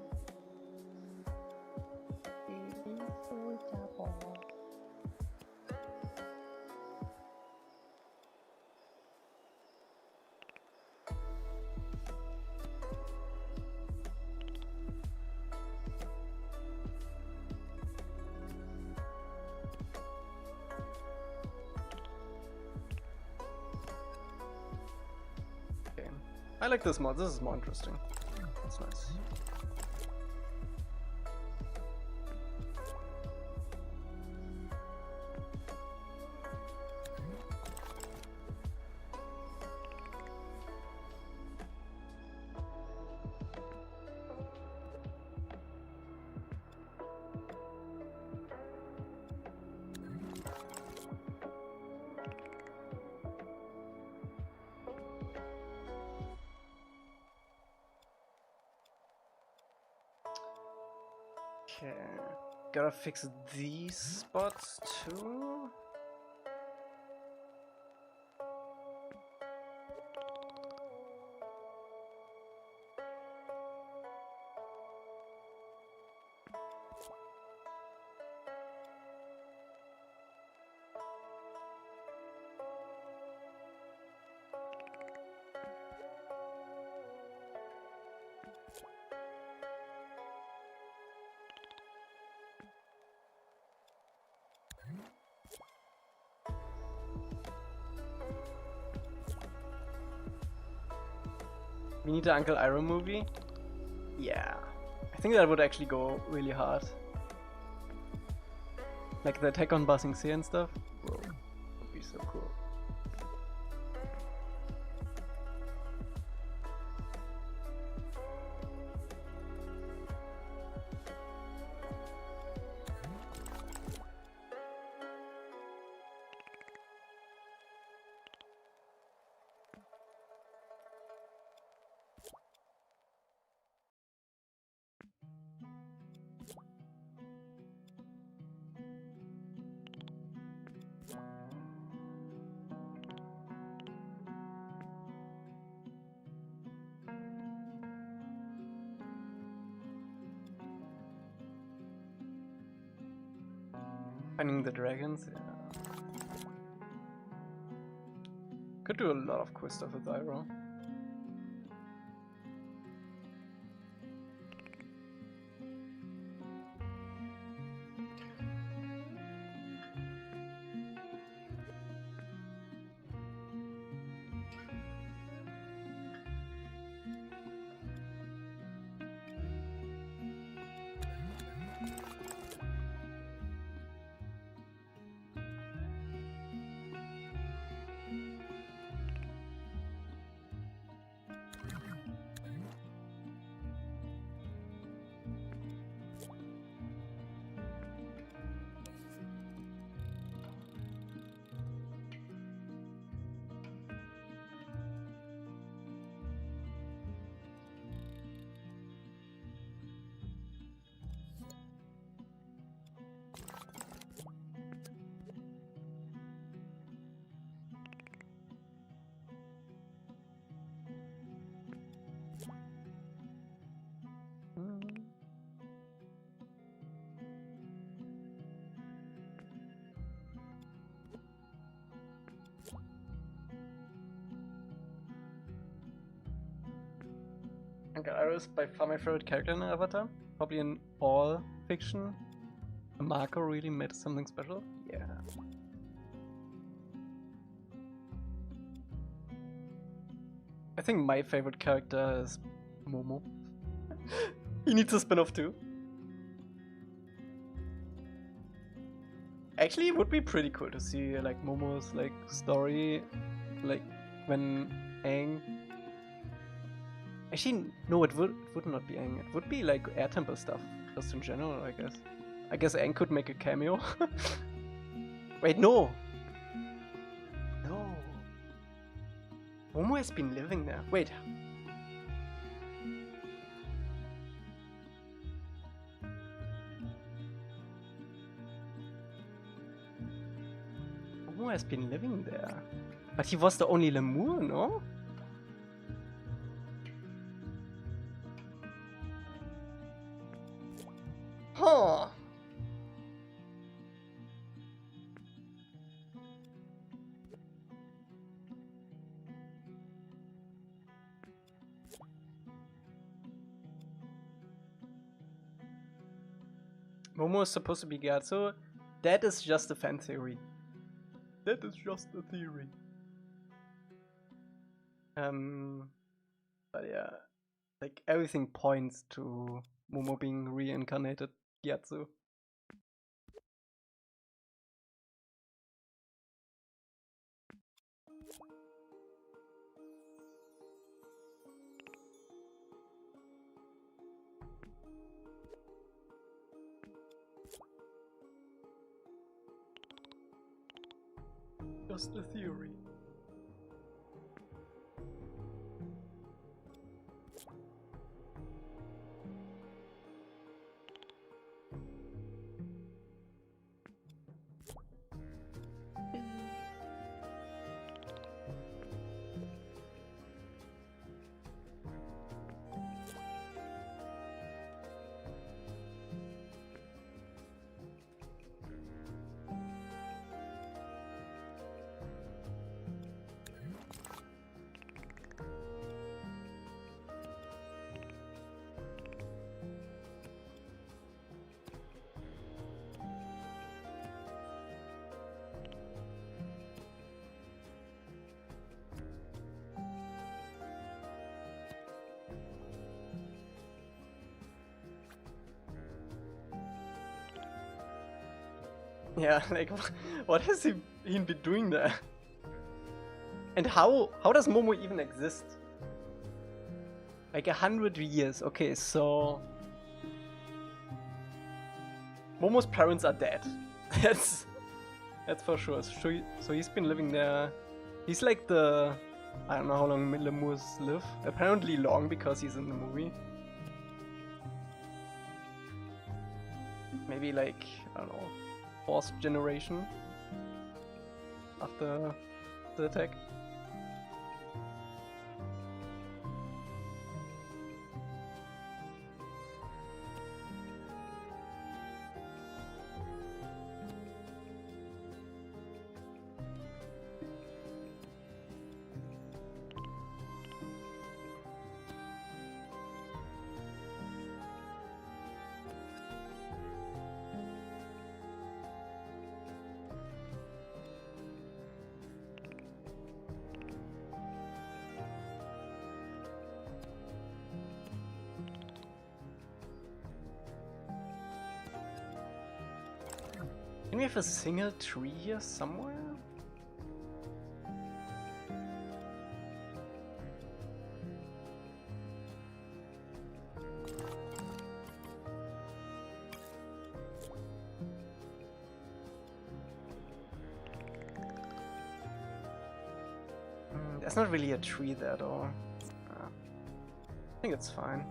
Okay. I like this mod, this is more interesting. That's nice. Okay, gotta fix these spots too. We need the Uncle Iroh movie? Yeah. I think that would actually go really hard. Like the attack on Ba Sing Se and stuff. Whoa. Would be so cool. Finding the dragons, yeah. Could do a lot of cool stuff with Iroh. Okay, Iroh is by far my favorite character in Avatar. Probably in all fiction. Marco really made something special. Yeah. I think my favorite character is Momo. He needs a spin-off too. Actually, it would be pretty cool to see like Momo's like story, like when Aang. Actually, no, it would not be Aang. It would be like Air Temple stuff, just in general, I guess. I guess Aang could make a cameo. Wait, no. No. Momo has been living there. Wait. Momo has been living there. But he was the only Lemur, no? Huh. Momo is supposed to be Gyatso. That is just a fan theory. That is just a theory. But yeah, like everything points to Momo being reincarnated Gyatso. Just a theory. Yeah, like what has he been doing there? And how does Momo even exist? Like 100 years. Okay, so Momo's parents are dead. That's for sure. So he's been living there. He's like the, I don't know how long Lemurs live. Apparently long because he's in the movie. Maybe like, I don't know, 4th generation after the attack. Can we have a single tree here somewhere? There's not really a tree there though. I think it's fine.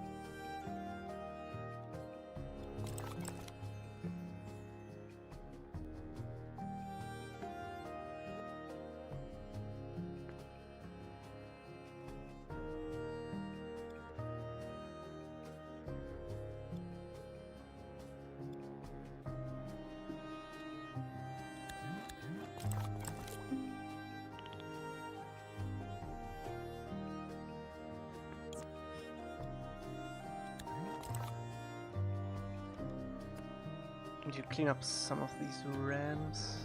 Need to clean up some of these ramps.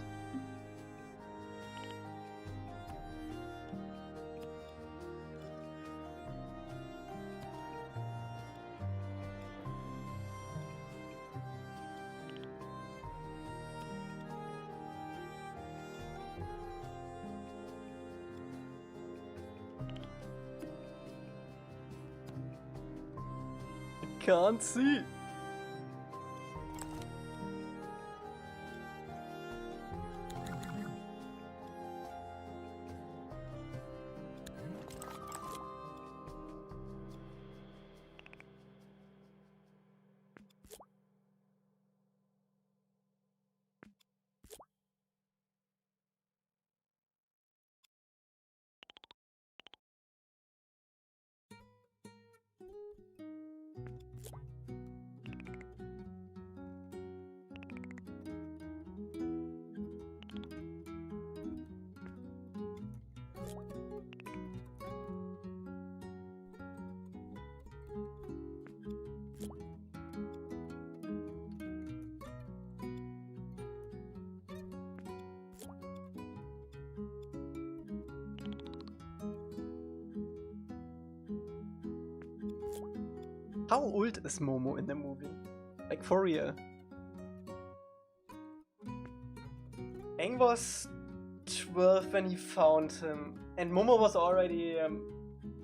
I can't see. How old is Momo in the movie? Like, for real? Aang was 12 when he found him, and Momo was already,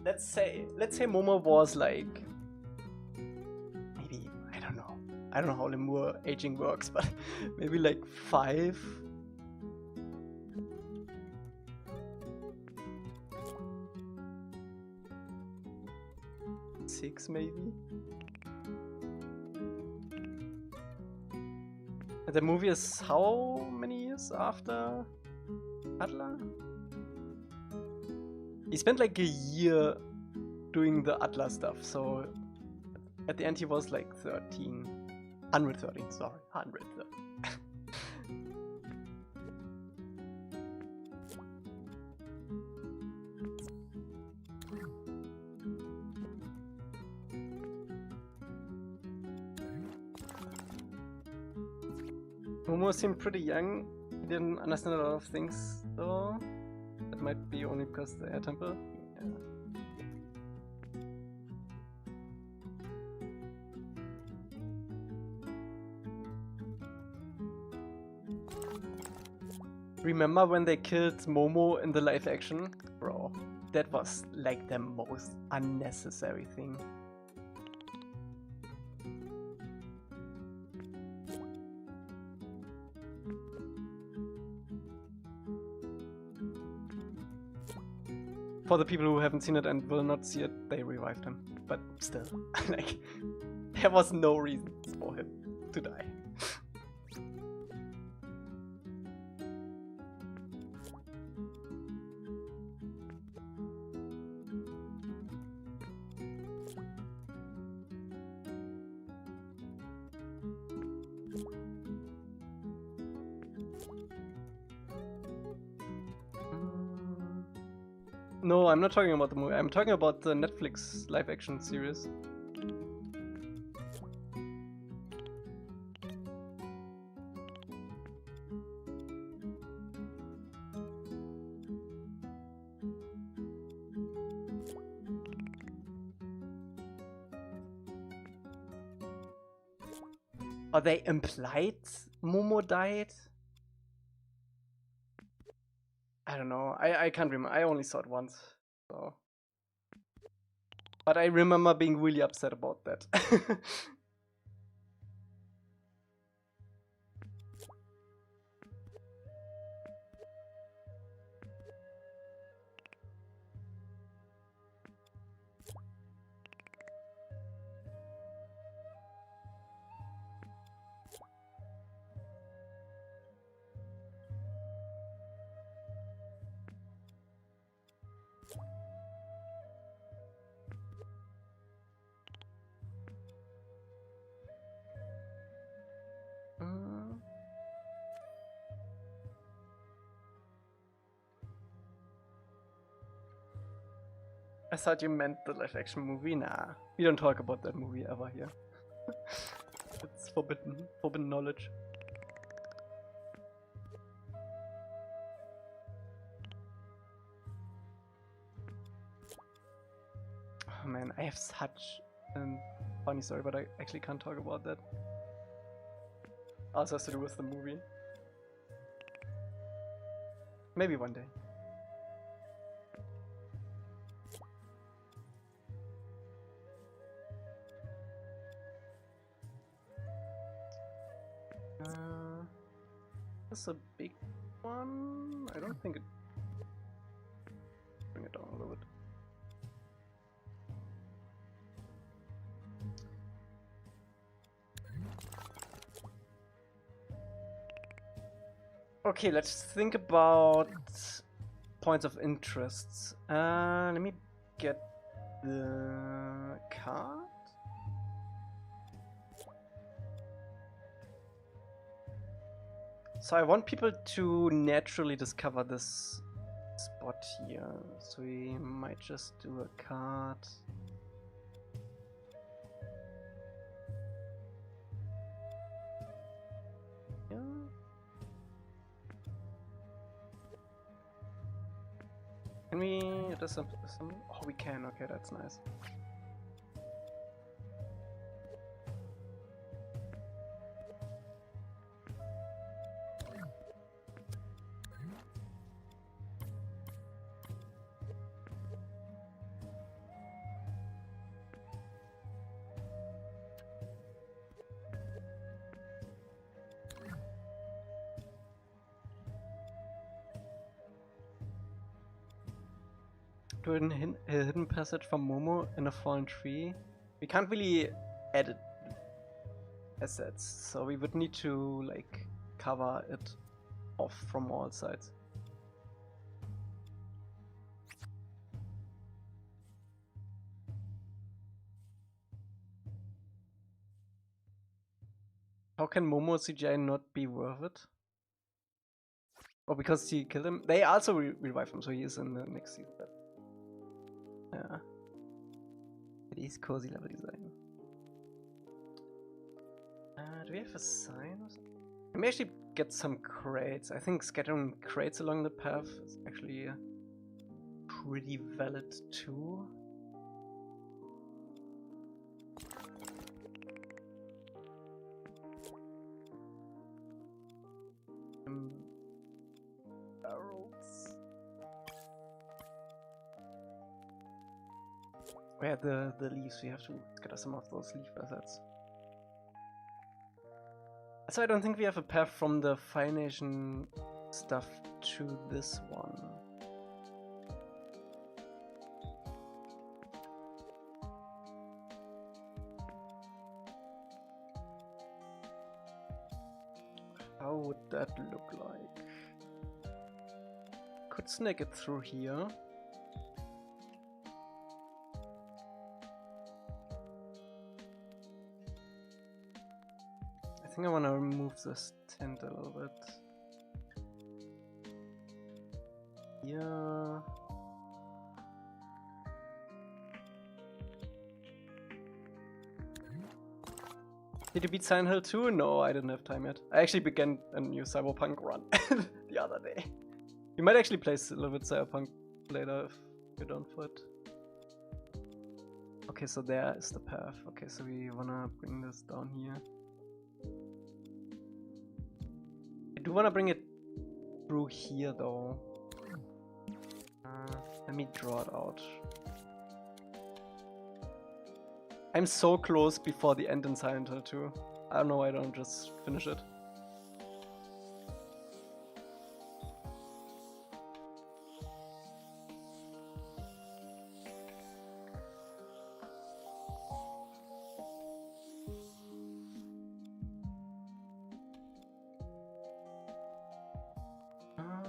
let's say Momo was like, maybe, I don't know how Lemur aging works, but maybe like 5? Six maybe? The movie is how many years after Atla? He spent like a year doing the Atla stuff, so at the end he was like 13. 113, sorry, 113. Momo seemed pretty young. He didn't understand a lot of things, though. That might be only because the air temple. Yeah. Remember when they killed Momo in the live action? Bro, that was like the most unnecessary thing. For the people who haven't seen it and will not see it, they revived him. But still, like, there was no reason for him to die. No, I'm not talking about the movie. I'm talking about the Netflix live-action series. Or they implied Momo died? I don't know. I can't remember. I only saw it once, so. But I remember being really upset about that. I thought you meant the live action movie. Nah, we don't talk about that movie ever here. It's forbidden knowledge. Oh man, I have such a funny story, but I actually can't talk about that. Also has to do with the movie. Maybe one day. That's a big one. I don't think it. Bring it down a little bit. Okay, let's think about points of interests. Let me get the card. So I want people to naturally discover this spot here. So we might just do a card. Yeah. Can we do some? Oh, we can. Okay, that's nice. Do a hidden passage from Momo in a fallen tree. We can't really edit assets, so we would need to like cover it off from all sides. How can Momo CGI not be worth it? Oh, because he killed him? They also revive him, so he is in the next season. But yeah. It is cozy level design. Do we have a sign or something? Let me actually get some crates. I think scattering crates along the path is actually pretty valid too. Barrels. Where the leaves? We have to scatter some of those leaf assets. So I don't think we have a path from the Fire Nation stuff to this one. How would that look like? Could snake it through here. I think I want to remove this tent a little bit. Yeah. Did you beat Silent Hill 2? No, I didn't have time yet. I actually began a new Cyberpunk run the other day. You might actually play a little bit Cyberpunk later if you're done for it. Okay, so there is the path. Okay, so we wanna bring this down here. I do wanna bring it through here though. Let me draw it out. I'm so close before the end in Silent Hill 2. I don't know why I don't just finish it.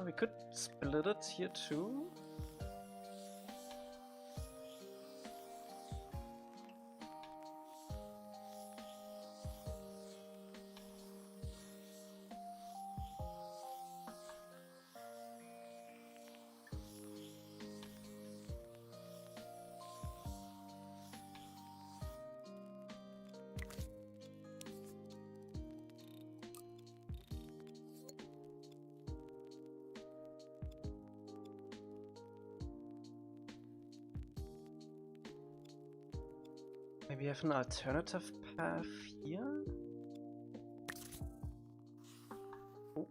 We could split it here too. Maybe have an alternative path here? Oh.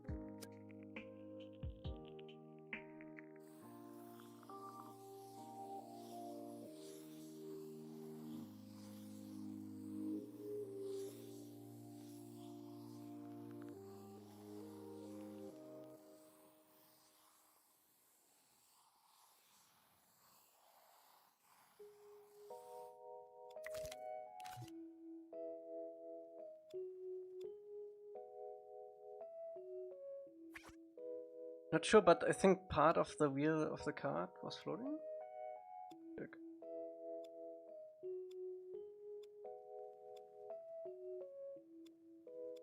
Not sure, but I think part of the wheel of the cart was floating. Check.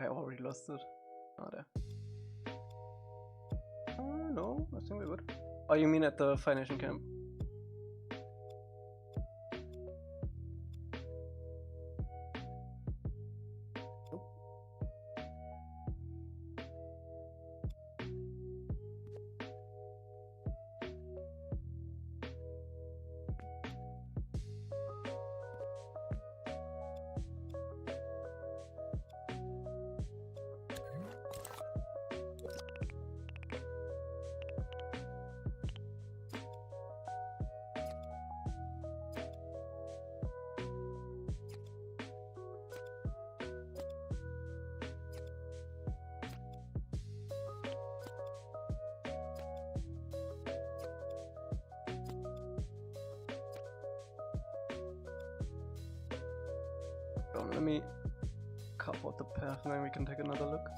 I already lost it. Oh, there. Oh, no, I think we're good. Oh, you mean at the Fire Nation camp? Let me carve out the path and then we can take another look.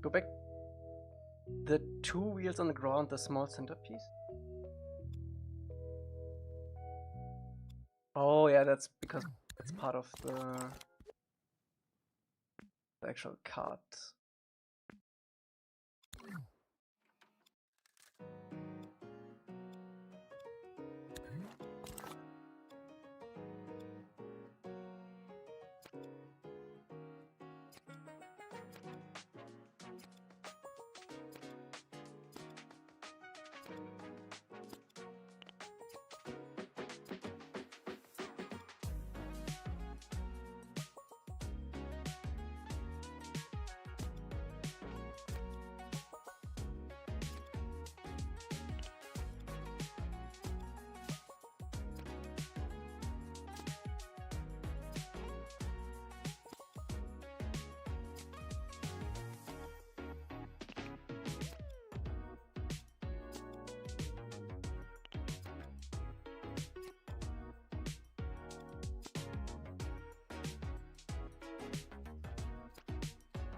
Go back. The two wheels on the ground, the small centerpiece. Oh yeah, that's because it's part of the actual cart.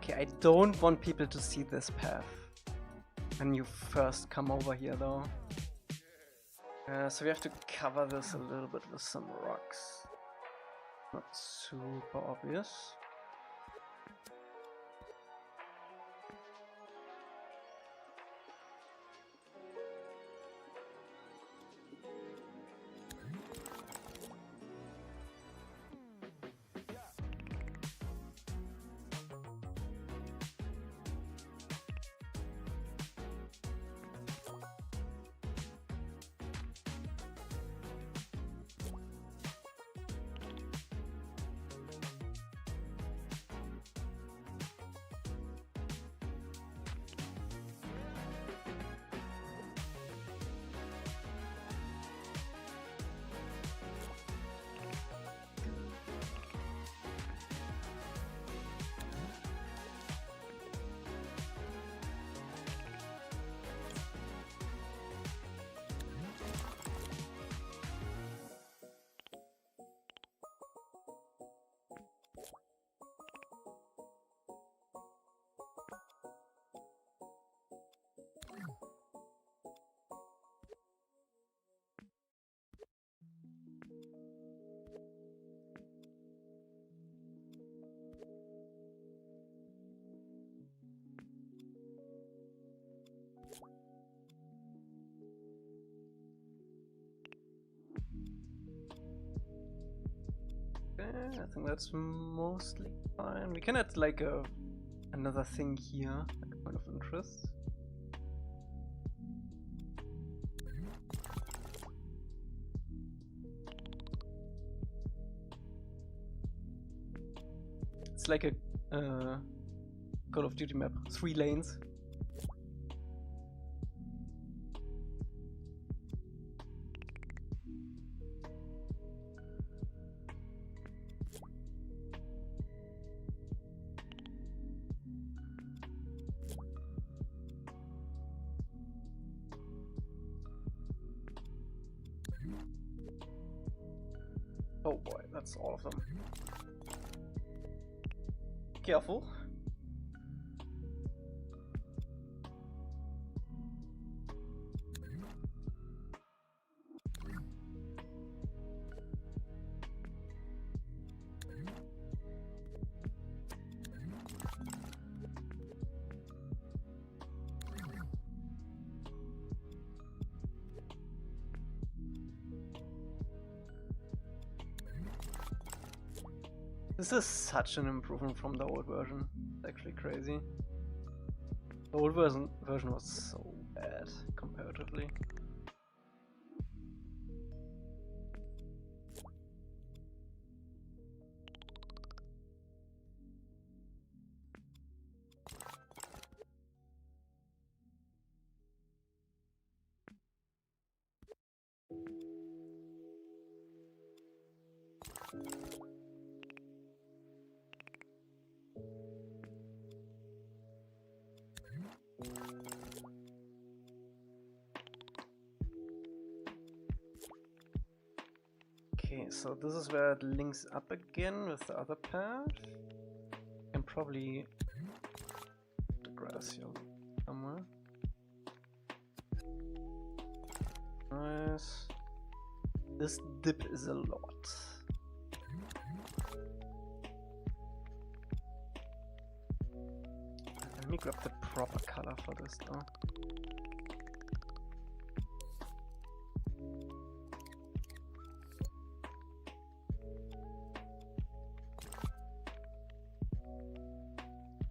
Okay, I don't want people to see this path when you first come over here though. So we have to cover this a little bit with some rocks. Not super obvious. I think that's mostly fine. We can add like another thing here, like a point of interest. It's like a Call of Duty map, 3 lanes. Oh boy, that's all of them. Careful. This is such an improvement from the old version. It's actually crazy. The old version was so bad comparatively. Okay, so this is where it links up again with the other path. And probably the grass here somewhere. Nice. This dip is a lot. Let me grab the proper color for this though.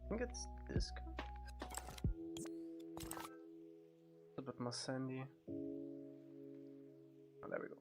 I think it's this color. A bit more sandy. Oh, there we go.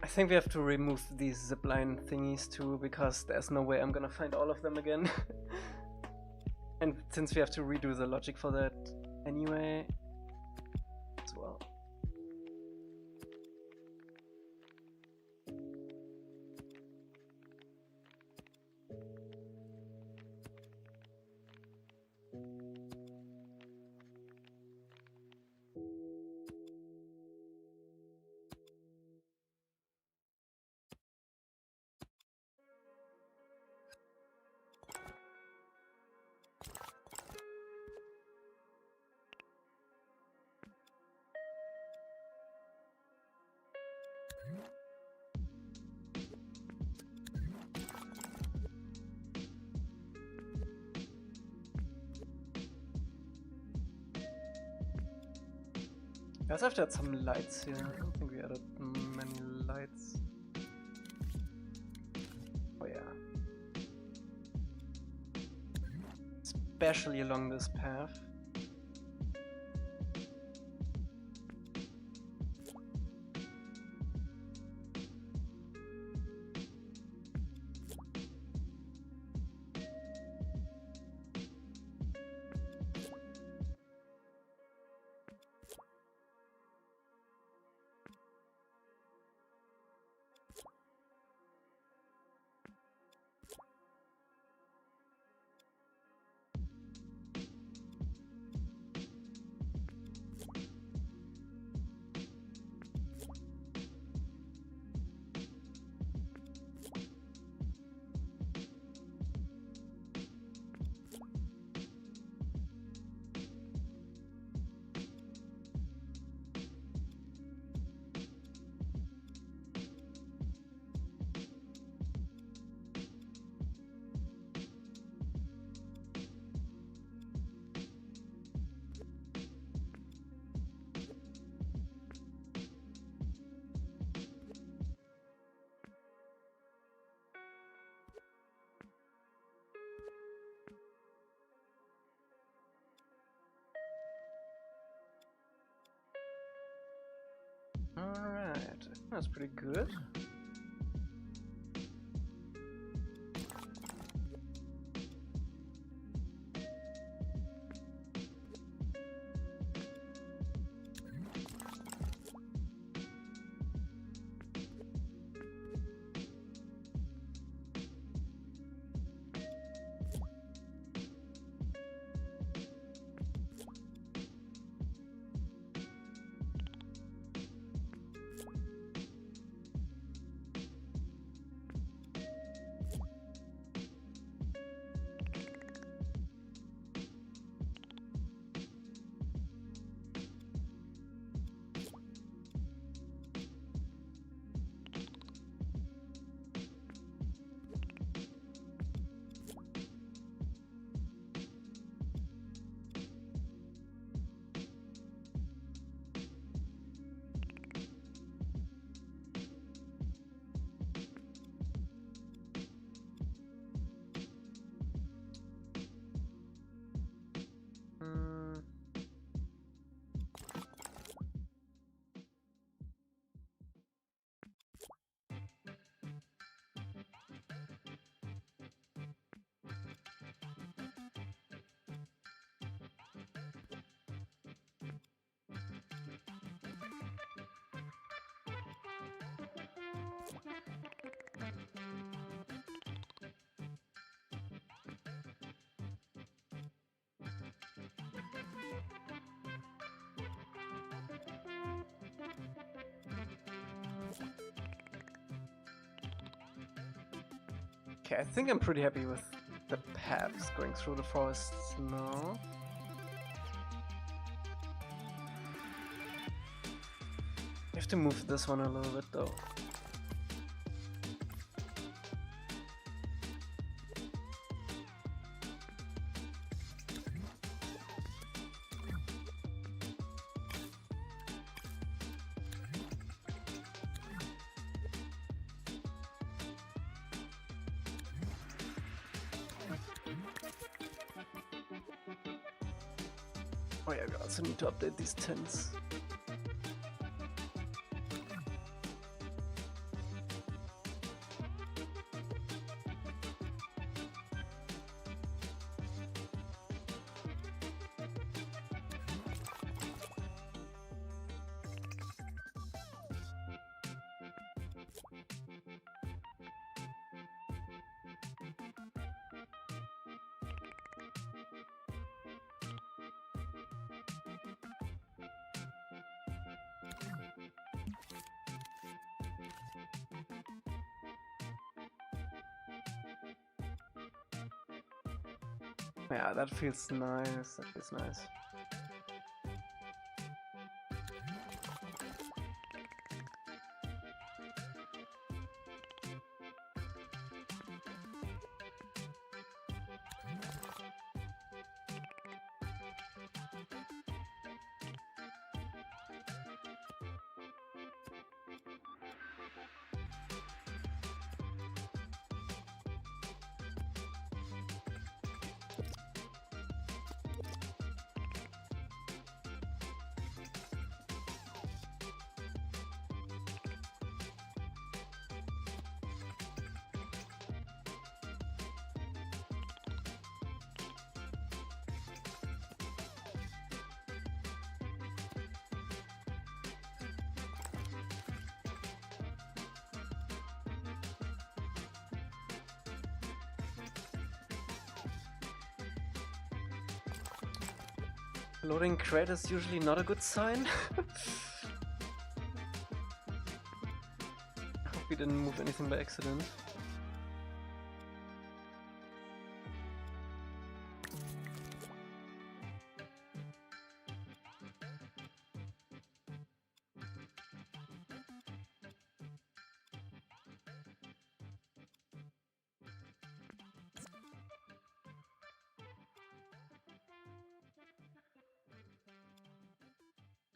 I think we have to remove these zipline thingies too, because there's no way I'm gonna find all of them again. And since we have to redo the logic for that anyway, as well. I also have to add some lights here. I don't think we added many lights. Oh yeah. Especially along this path. That's pretty good. Okay, I think I'm pretty happy with the paths going through the forests now. I have to move this one a little bit though. Oh yeah, we also need to update these tents. Yeah, that feels nice. That feels nice. Loading crate is usually not a good sign. I hope we didn't move anything by accident.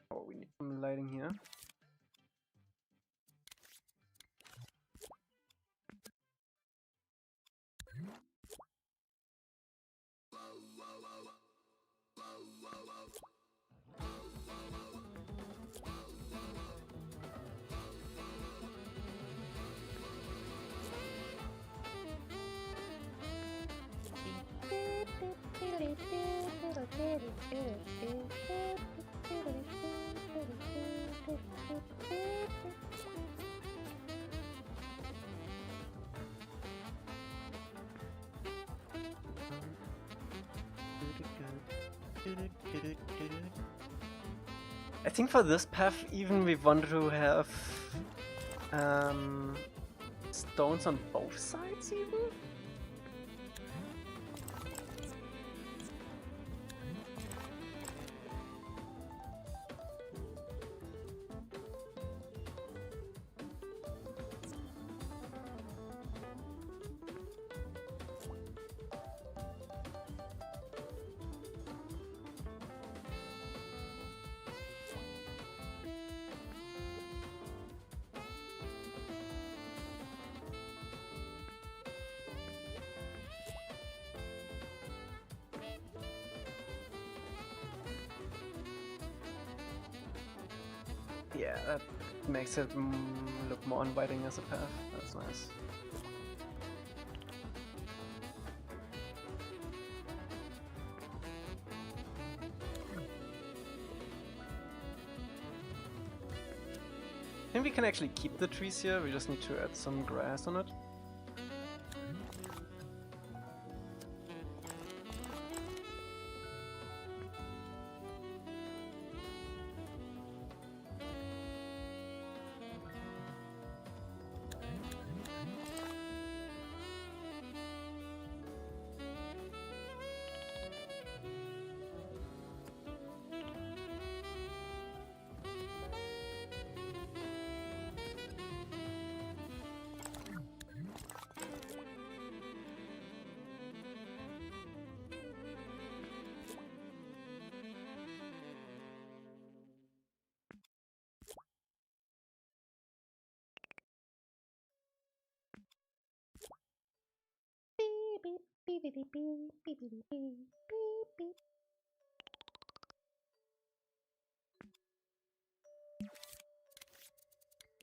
Oh, we need some lighting here. I think for this path even we wanted to have stones on both sides even? Yeah, that makes it look more inviting as a path. That's nice. I think we can actually keep the trees here, we just need to add some grass on it.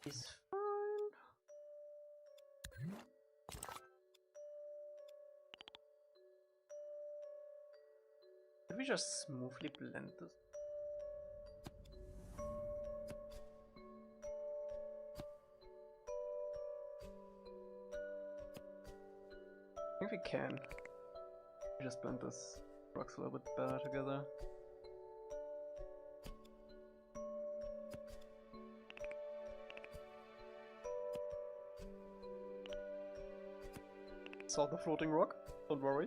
He's fine. Did we just smoothly blend this? I think we can. We just blend this rocks a little bit better together. Saw the floating rock, don't worry.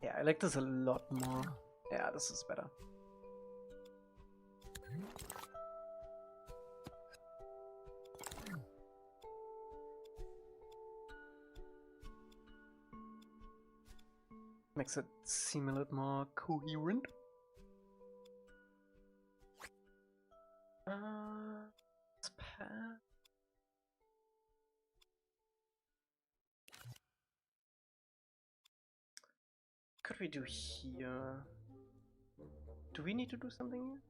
Yeah, I like this a lot more. Yeah, this is better. Makes it seem a little more coherent. This path. Could we do here? Do we need to do something here?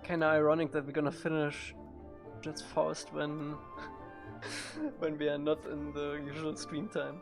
Kinda ironic that we're gonna finish just fast when when we are not in the usual stream time.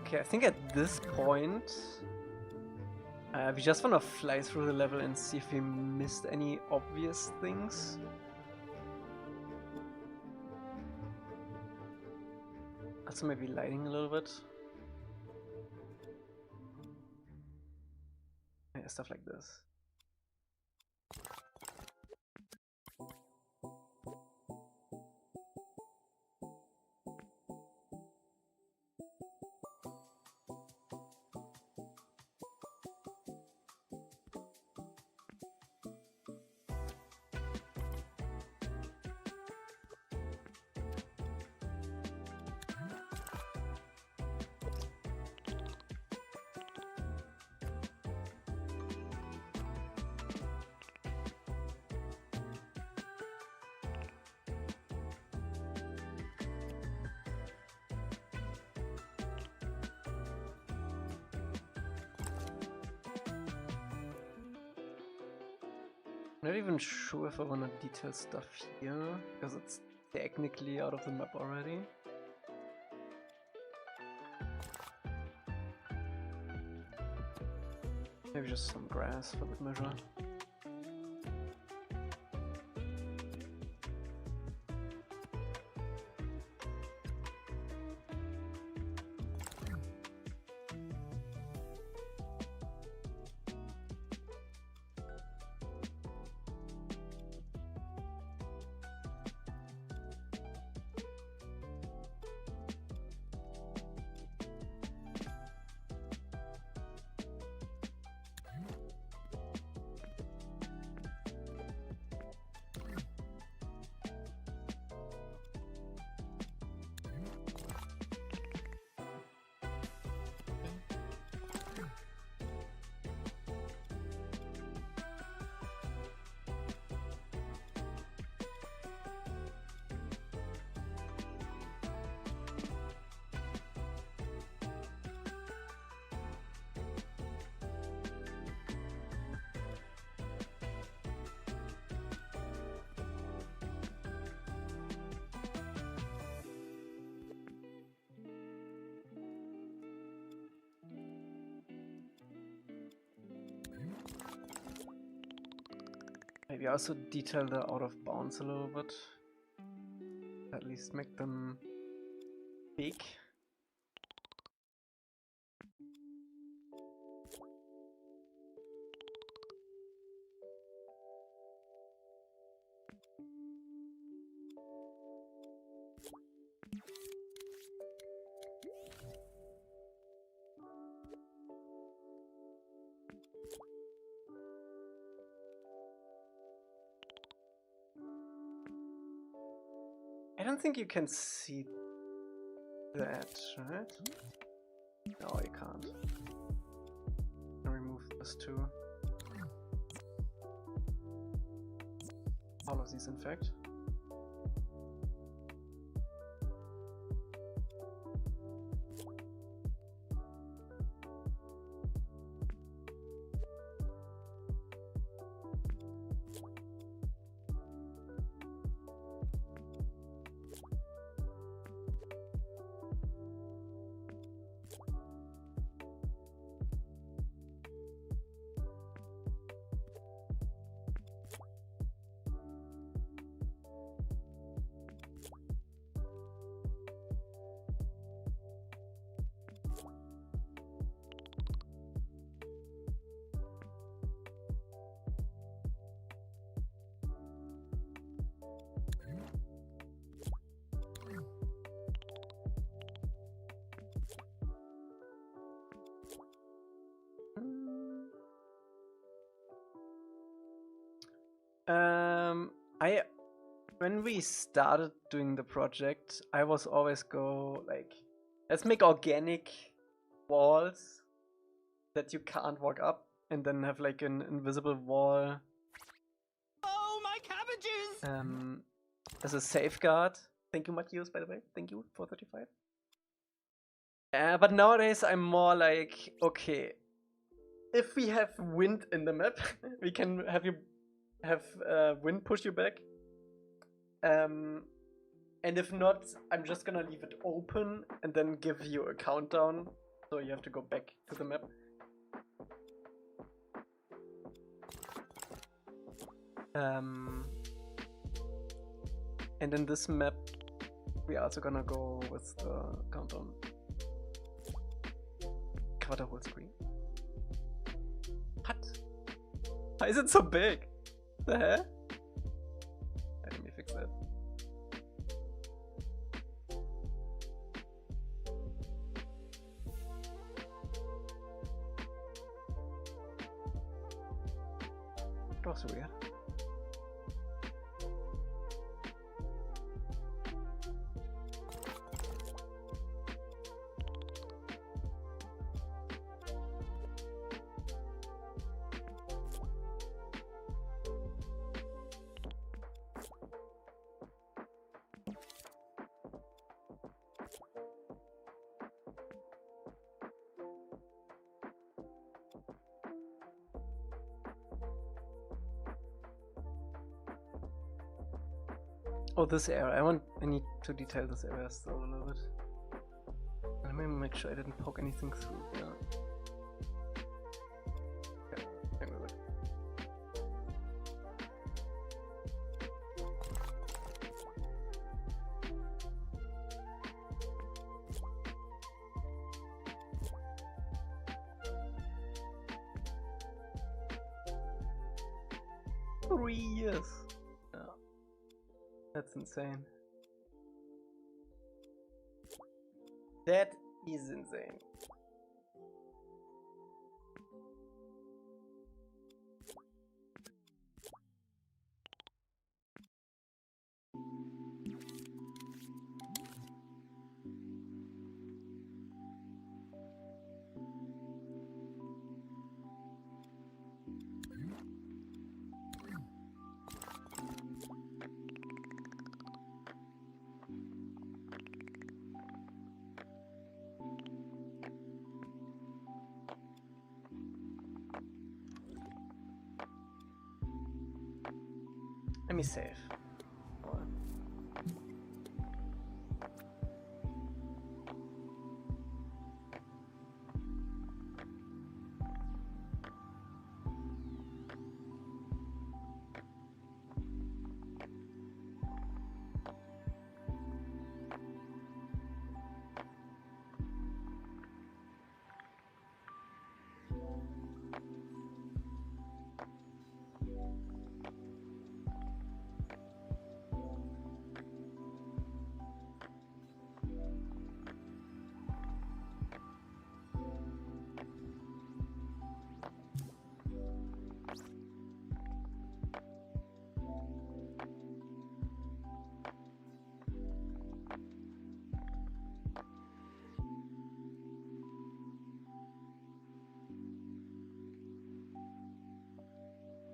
Okay, I think at this point, we just want to fly through the level and see if we missed any obvious things. Also maybe lighting a little bit. Yeah, stuff like this. I'm not even sure if I want to detail stuff here, because it's technically out of the map already. Maybe just some grass for good measure. Maybe also detail the out of bounds a little bit. At least make them big. I don't think you can see that, right? No, you can't. I'll remove this too. All of these, in fact. When we started doing the project, I was always go like Let's make organic walls that you can't walk up, and then have like an invisible wall. Oh, my cabbages! As a safeguard. Thank you, Matthias, by the way. Thank you for 35. But nowadays I'm more like, okay, if we have wind in the map, we can have wind push you back. And if not, I'm just gonna leave it open and then give you a countdown, so you have to go back to the map. And in this map, we're also gonna go with the countdown. Cover the whole screen. What? Why is it so big? The hell? Let me fix that. That was weird. Oh, this area. I need to detail this area still a little bit. Let me make sure I didn't poke anything through here. Okay, hang on a bit. Three years. Yeah. That's insane. That is insane. Let me save.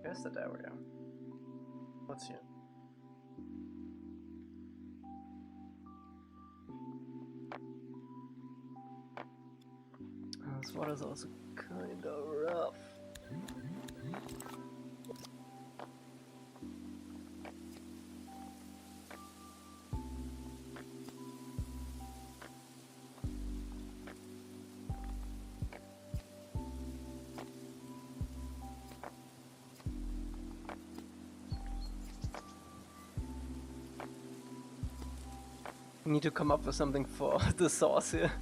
Where's that area? What's here? This water's also kinda rough. We need to come up with something for the sauce here.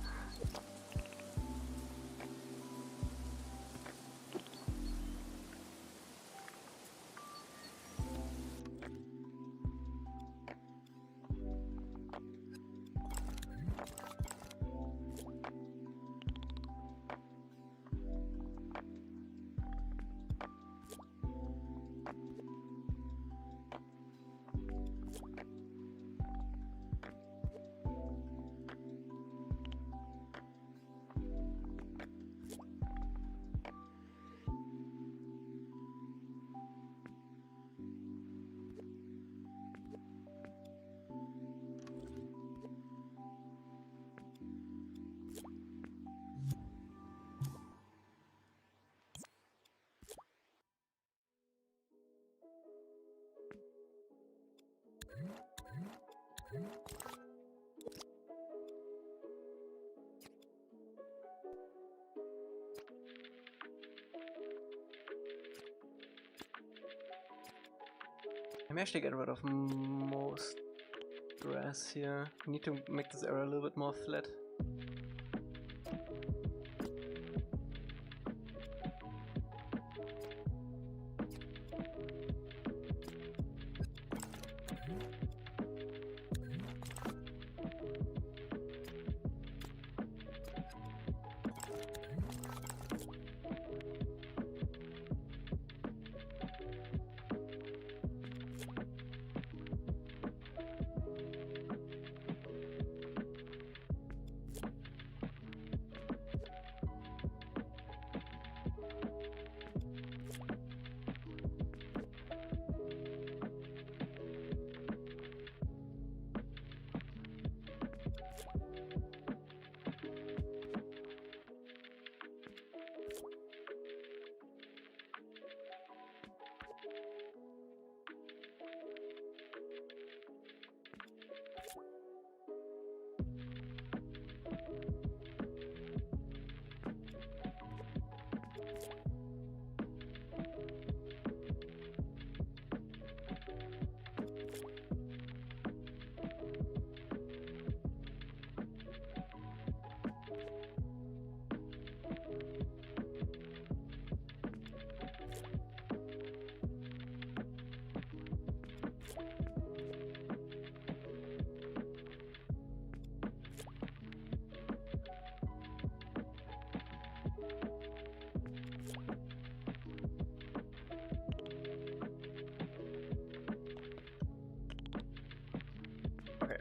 Maybe I should get rid of most grass here. We need to make this area a little bit more flat. Okay.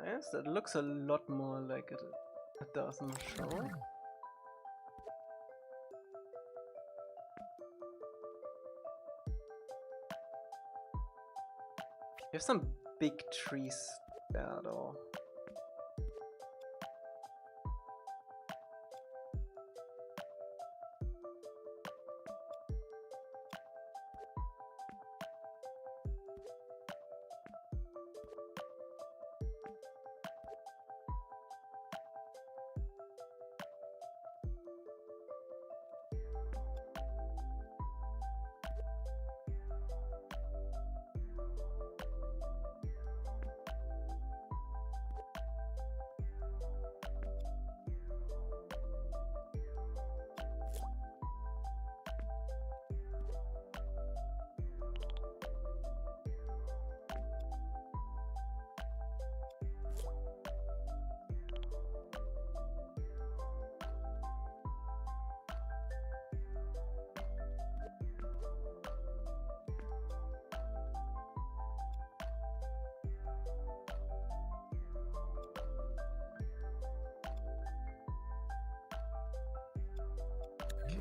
Nice, that looks a lot more like it does in the show. You have some big trees there though.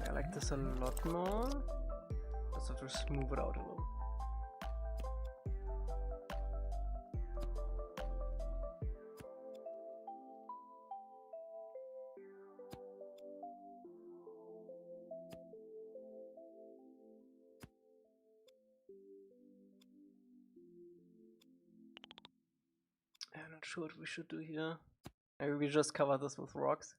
I like this a lot more. Just have to smooth it out a little. I'm not sure what we should do here. Maybe we just cover this with rocks.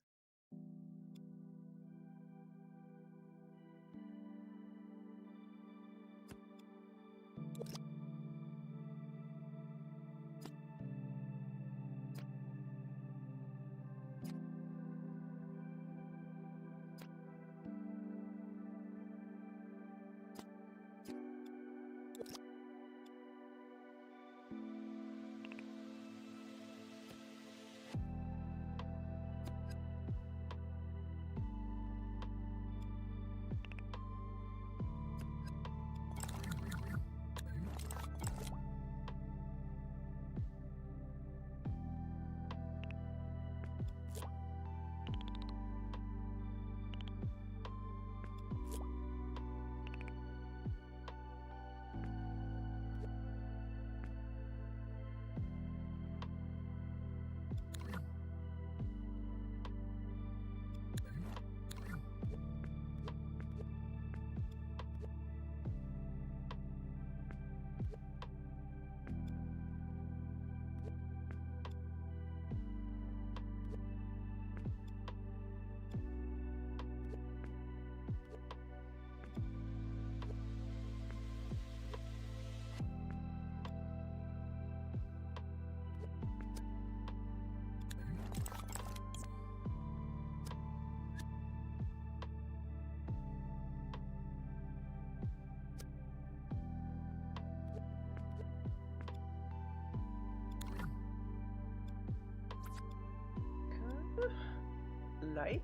light?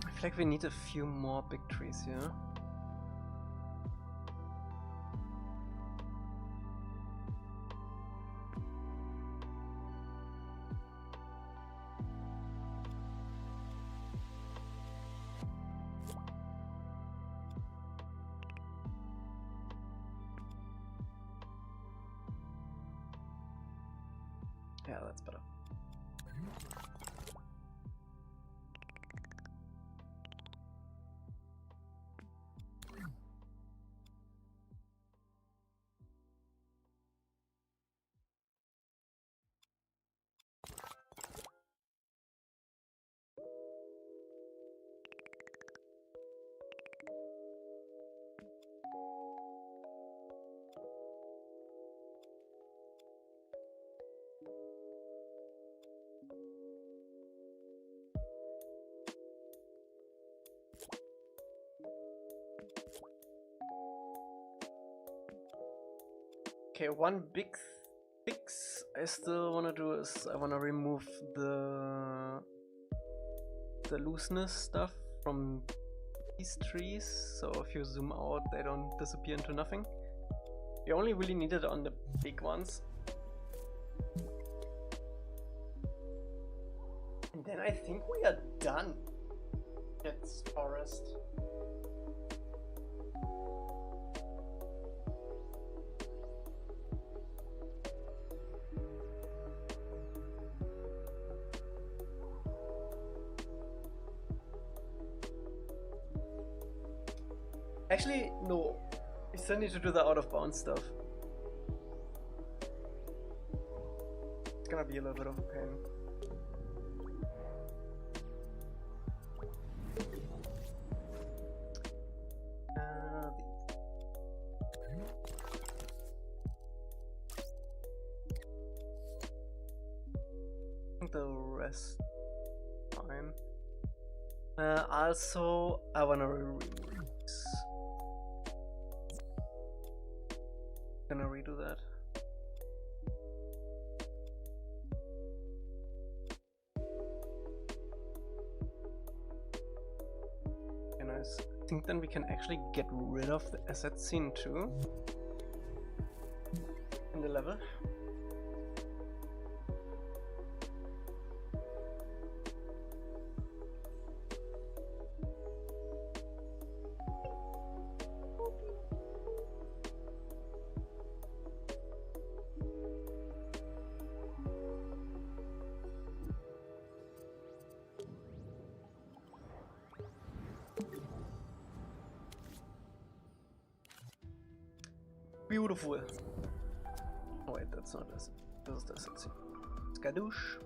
I feel like we need a few more big trees here. Yeah, that's better. Okay, one big fix I still want to do is I want to remove the looseness stuff from these trees, so if you zoom out they don't disappear into nothing. You only really need it on the big ones. And then I think we are done. It's forest. Actually, no. We still need to do the out of bounds stuff. It's gonna be a little bit of a pain. I think the rest fine. Also, I wanna remove this. Gonna redo that. Okay, nice. I think then we can actually get rid of the asset scene too in the level. Beautiful. Oh wait, that's not this. This is the asset. Skadoosh.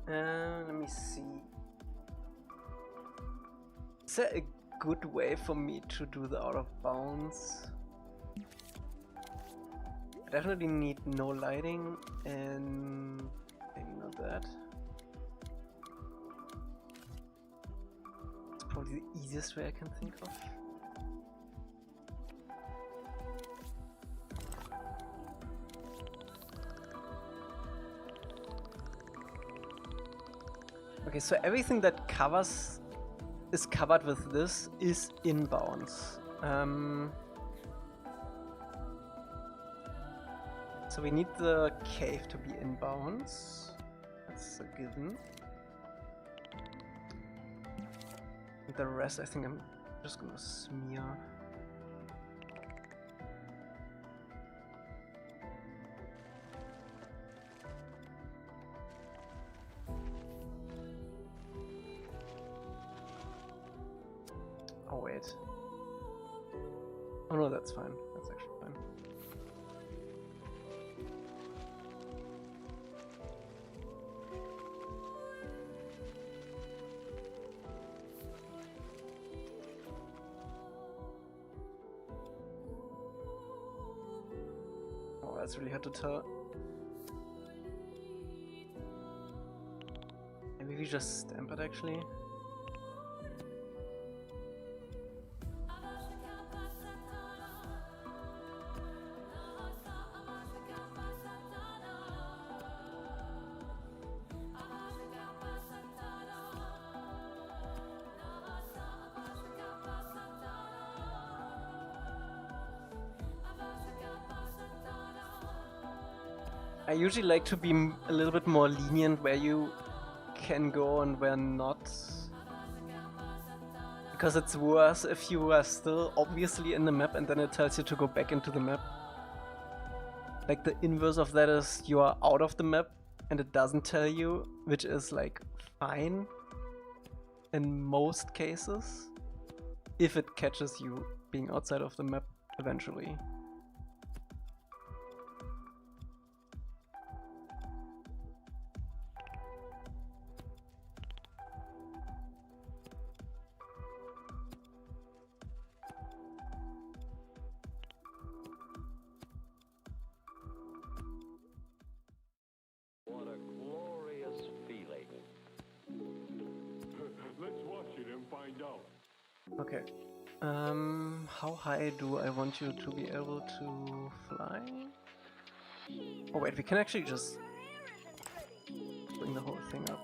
Let me see. Is there a good way for me to do the out of bounds? I definitely need no lighting and maybe not that. Probably the easiest way I can think of. Okay, so everything that is covered with this is inbounds. So we need the cave to be inbounds. That's a given. The rest, I think I'm just gonna smear. Wait. Oh no, that's fine. That's actually fine. Oh, that's really hard to tell. Maybe we just stamp it actually. I usually like to be a little bit more lenient where you can go and where not. Because it's worse if you are still obviously in the map and then it tells you to go back into the map. Like the inverse of that is you are out of the map and it doesn't tell you, which is like fine in most cases, if it catches you being outside of the map eventually. What a glorious feeling. Let's watch it and find out. Okay. How high do I want you to be able to fly? Oh wait, we can actually just bring the whole thing up.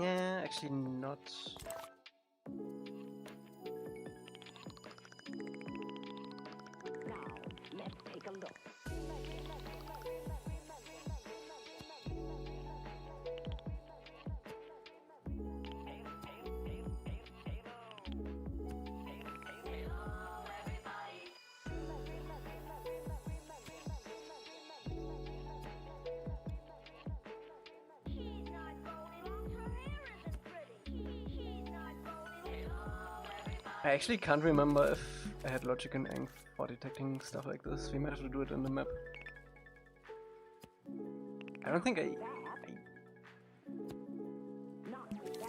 Yeah, actually not. Now, let's take a look. I actually can't remember if I had logic and eng for detecting stuff like this. We might have to do it in the map. I don't think I Not that.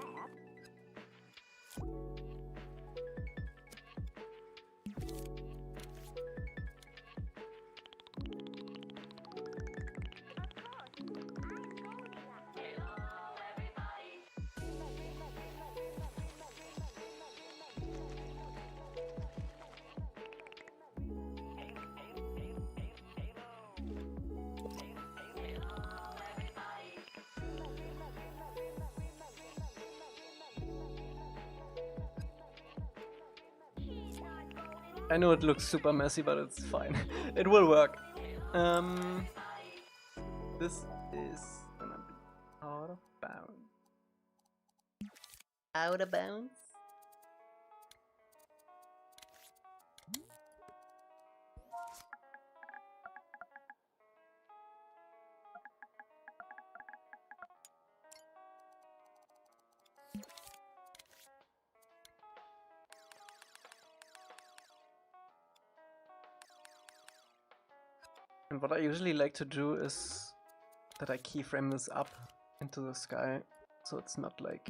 I know it looks super messy, but it's fine. It will work. This is gonna be out of bounds. Out of bounds? And what I usually like to do is that I keyframe this up into the sky, so it's not like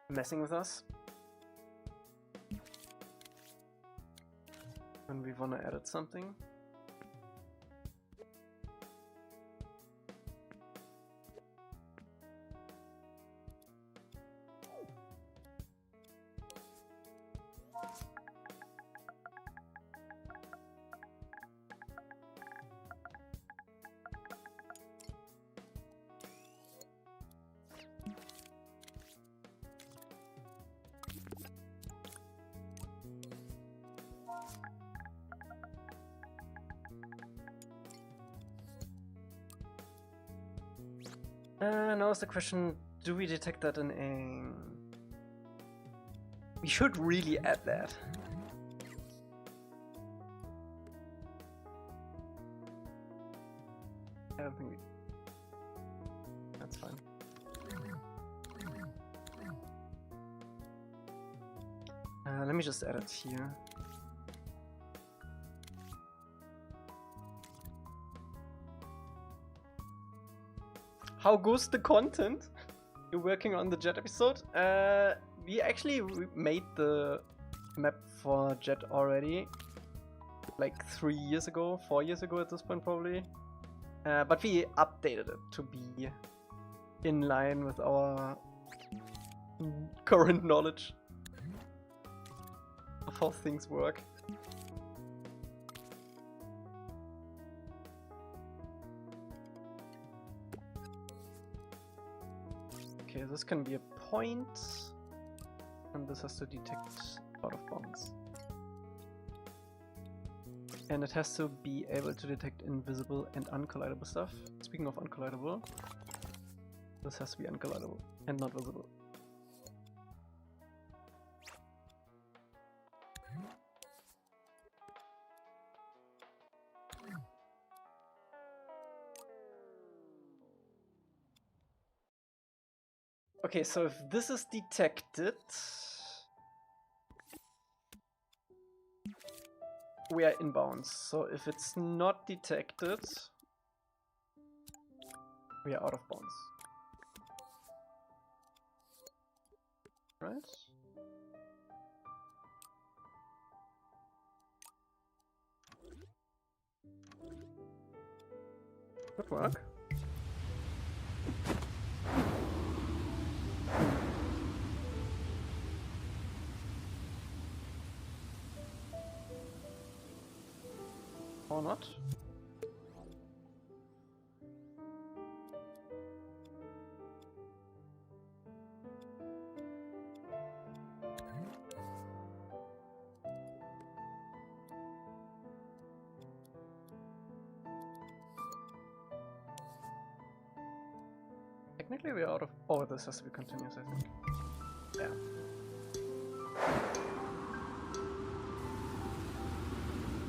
messing with us when we want to edit something. Now is the question, do we detect that in aim? We should really add that. I don't think we... That's Let me just add it here. How goes the content? You're working on the Jet episode? We actually made the map for Jet already. Like 3 years ago, 4 years ago at this point probably. But we updated it to be in line with our current knowledge of how things work. Okay, this can be a point, and this has to detect out of bounds. And it has to be able to detect invisible and uncollidable stuff. Speaking of uncollidable, this has to be uncollidable and not visible. Okay, so if this is detected, we are in bounds. So if it's not detected, we are out of bounds. Right? Good work. Or not? Technically we're out of... Oh, this has to be continuous, I think. Yeah.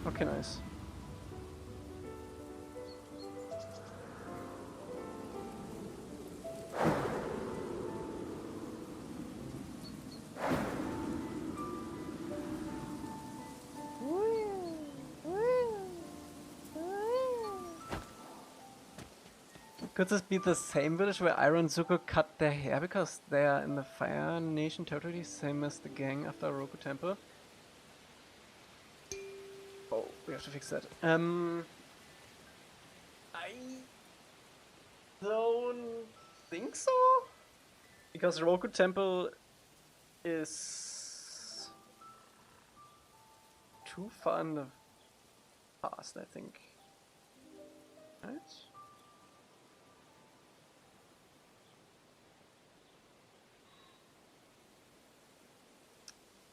Okay, nice. Could this be the same village where Iron and Zuko cut their hair because they are in the Fire Nation territory, same as the gang after Roku Temple? Oh, we have to fix that. I don't think so, because Roku Temple is too far in the past, I think. Right?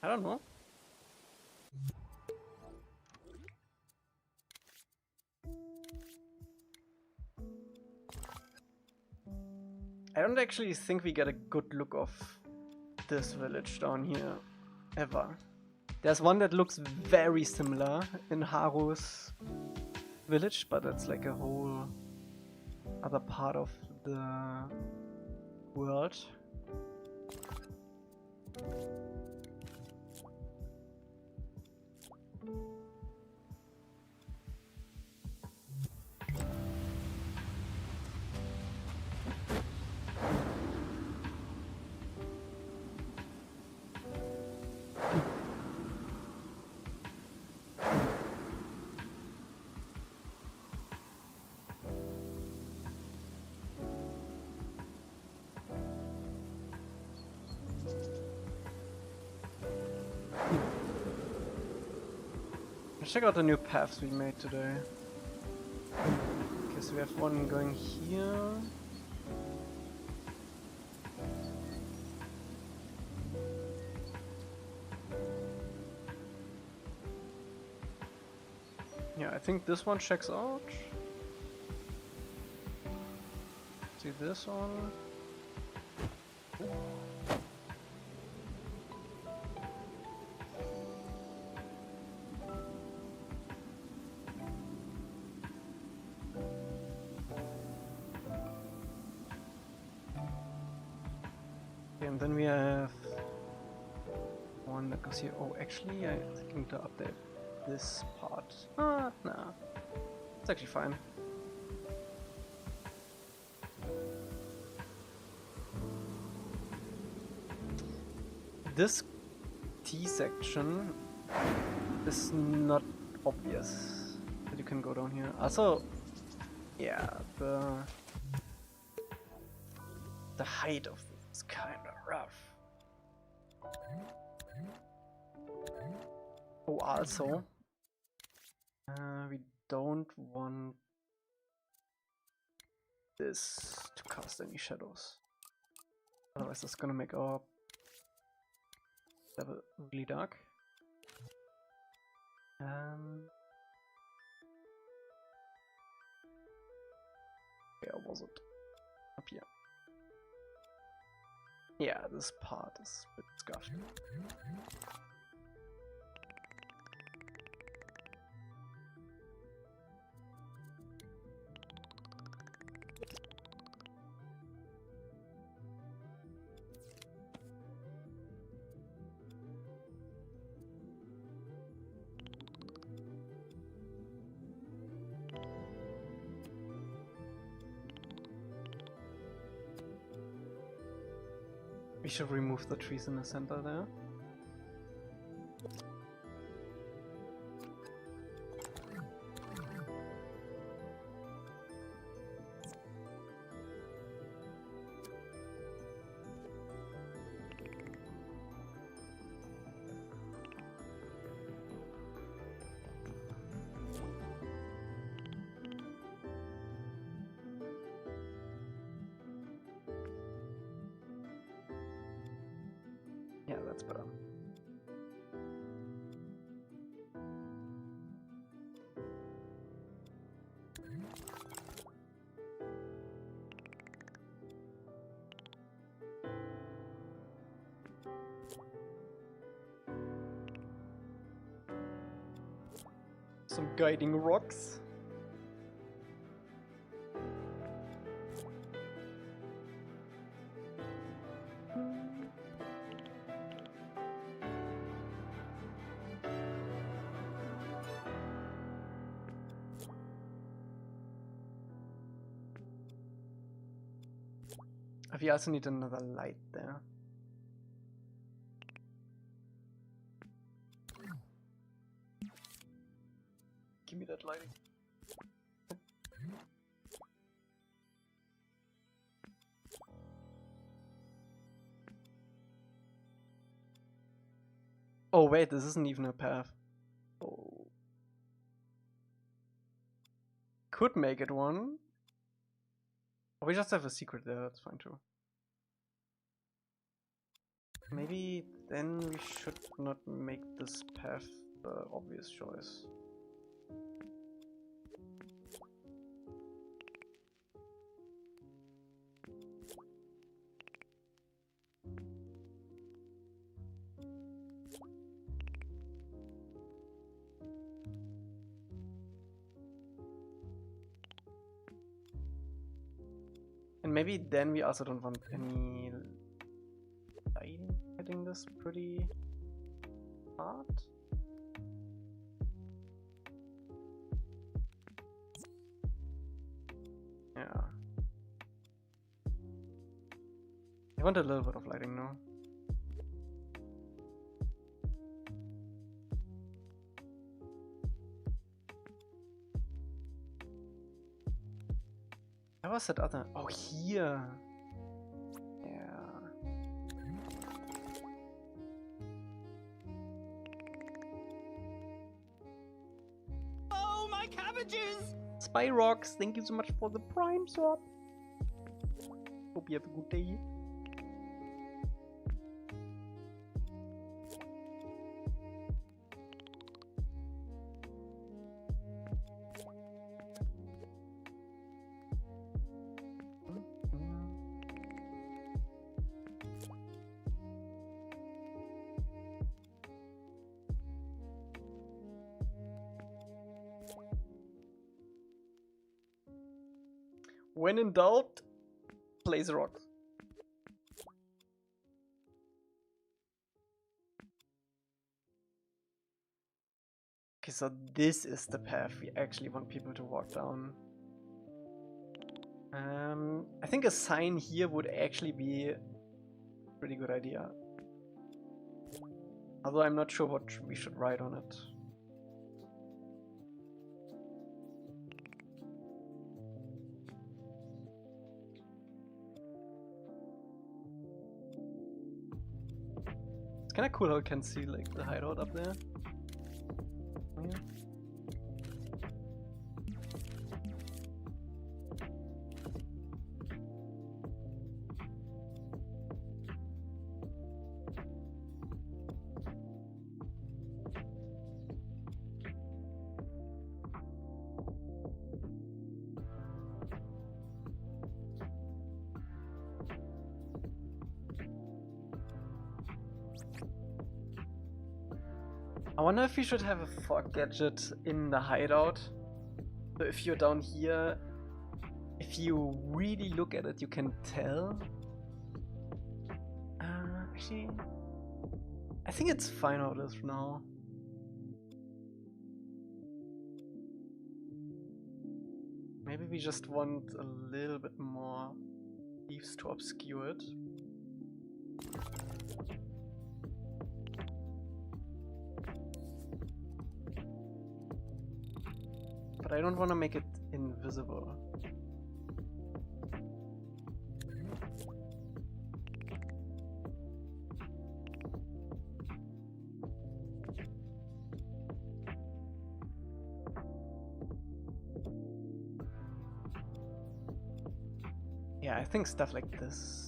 I don't know. I don't actually think we get a good look of this village down here, ever. There's one that looks very similar in Haru's village, but it's like a whole other part of the world. Let's check out the new paths we made today. Okay, so we have one going here. Yeah, I think this one checks out. See this one. And then we have one that goes here. Oh, actually, I think to update this part. Ah, nah. It's actually fine. This T section is not obvious that you can go down here. Also, yeah, the height of this is kind of rough. Oh, also, we don't want this to cast any shadows. Otherwise, that's gonna make our level really dark. Where was it? Up here. Yeah, this part is a bit scuffed. We should remove the trees in the center there. Yeah, that's better. Some guiding rocks. We also need another light there. Give me that lighting. Oh wait, this isn't even a path. Oh. Could make it one. Or we just have a secret there, that's fine too. Maybe then we should not make this path the obvious choice. And maybe then we also don't want any lighting hitting this pretty hard. Yeah. I want a little bit of lighting now. Where was that other? Oh, here. Yeah. Oh, my cabbages! Spy Rocks, thank you so much for the Prime swap. Hope you have a good day. When in doubt, place rocks. Okay, so this is the path we actually want people to walk down. I think a sign here would actually be a pretty good idea. Although I'm not sure what we should write on it. It's kind of cool how you can see like the hideout up there. Yeah. I wonder if we should have a fog gadget in the hideout. So if you're down here, if you really look at it, you can tell. Actually, I think it's fine how it is now. Maybe we just want a little bit more leaves to obscure it. But I don't want to make it invisible. Yeah, I think stuff like this.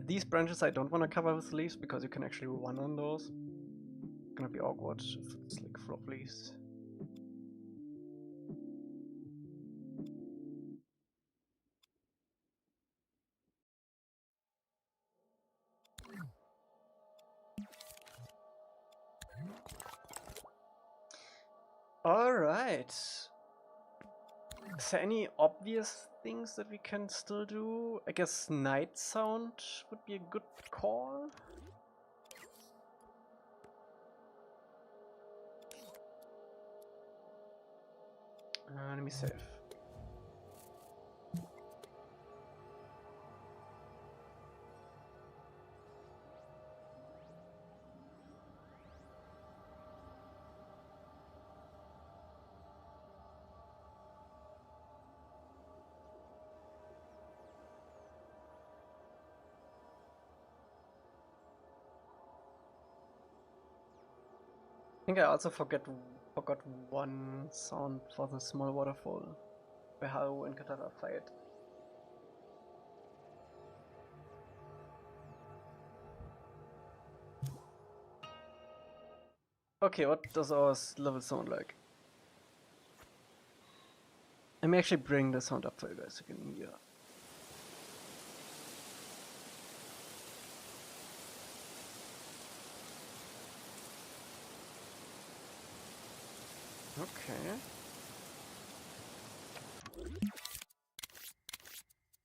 These branches I don't want to cover with leaves because you can actually run on those. It's gonna be awkward if it's like full of leaves. Alright. Is there any obvious things that we can still do? I guess night sound would be a good call. Let me save. I think I also forgot one sound for the small waterfall, where Haru and Katara fight. Okay, what does our level sound like? Let me actually bring the sound up for you guys so you can hear. Okay.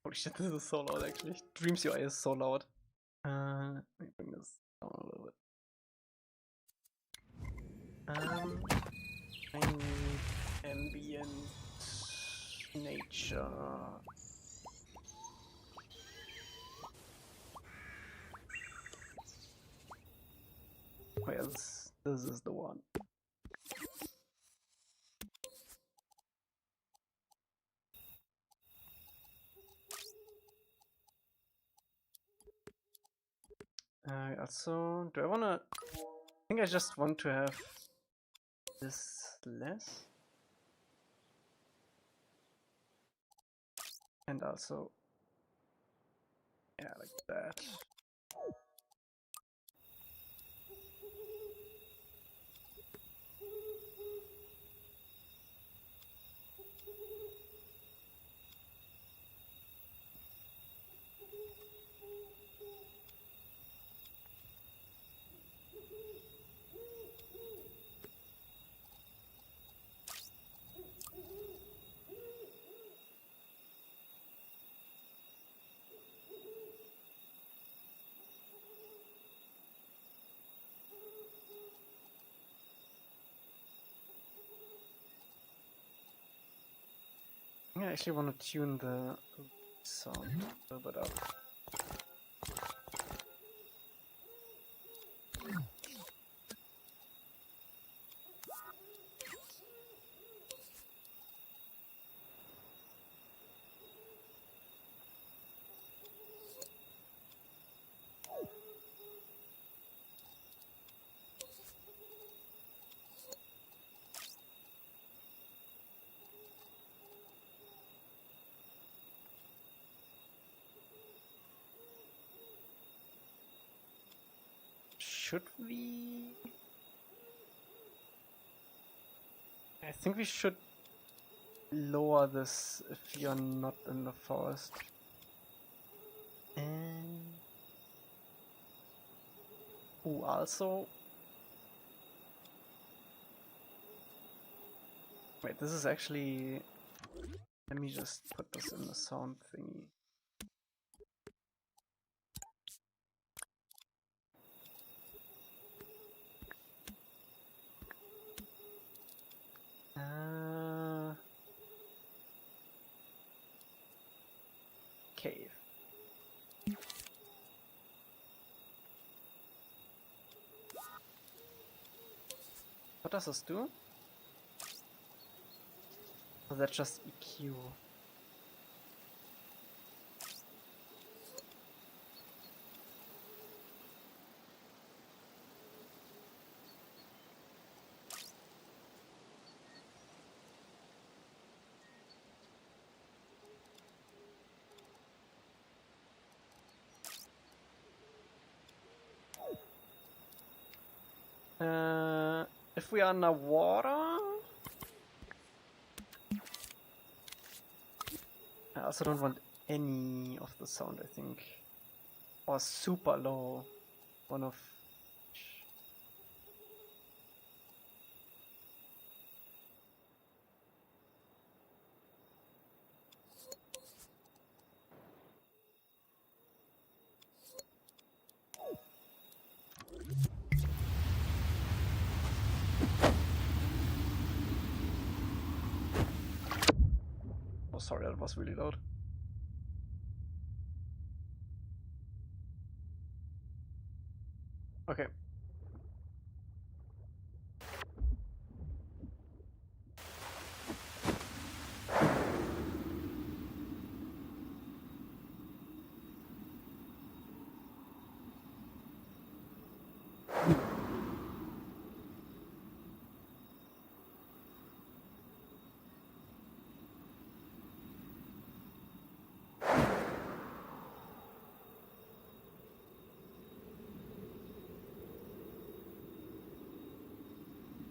Holy shit, this is so loud actually. Dreams UI is so loud. Let me bring this down a little bit. I need ambient nature. Well, this is the one. Also, do I wanna? I think I just want to have this less. And also, yeah, like that. think I actually want to tune the sound a little bit up. Should we? I think we should lower this if you're not in the forest. And also, wait, this is actually. Let me just put this in the sound thingy. Cave. What does this do? Or that's just EQ? If we are underwater, I also don't want any of the sound, I think. Or super low. One of. Oh, sorry, that was really loud. Okay.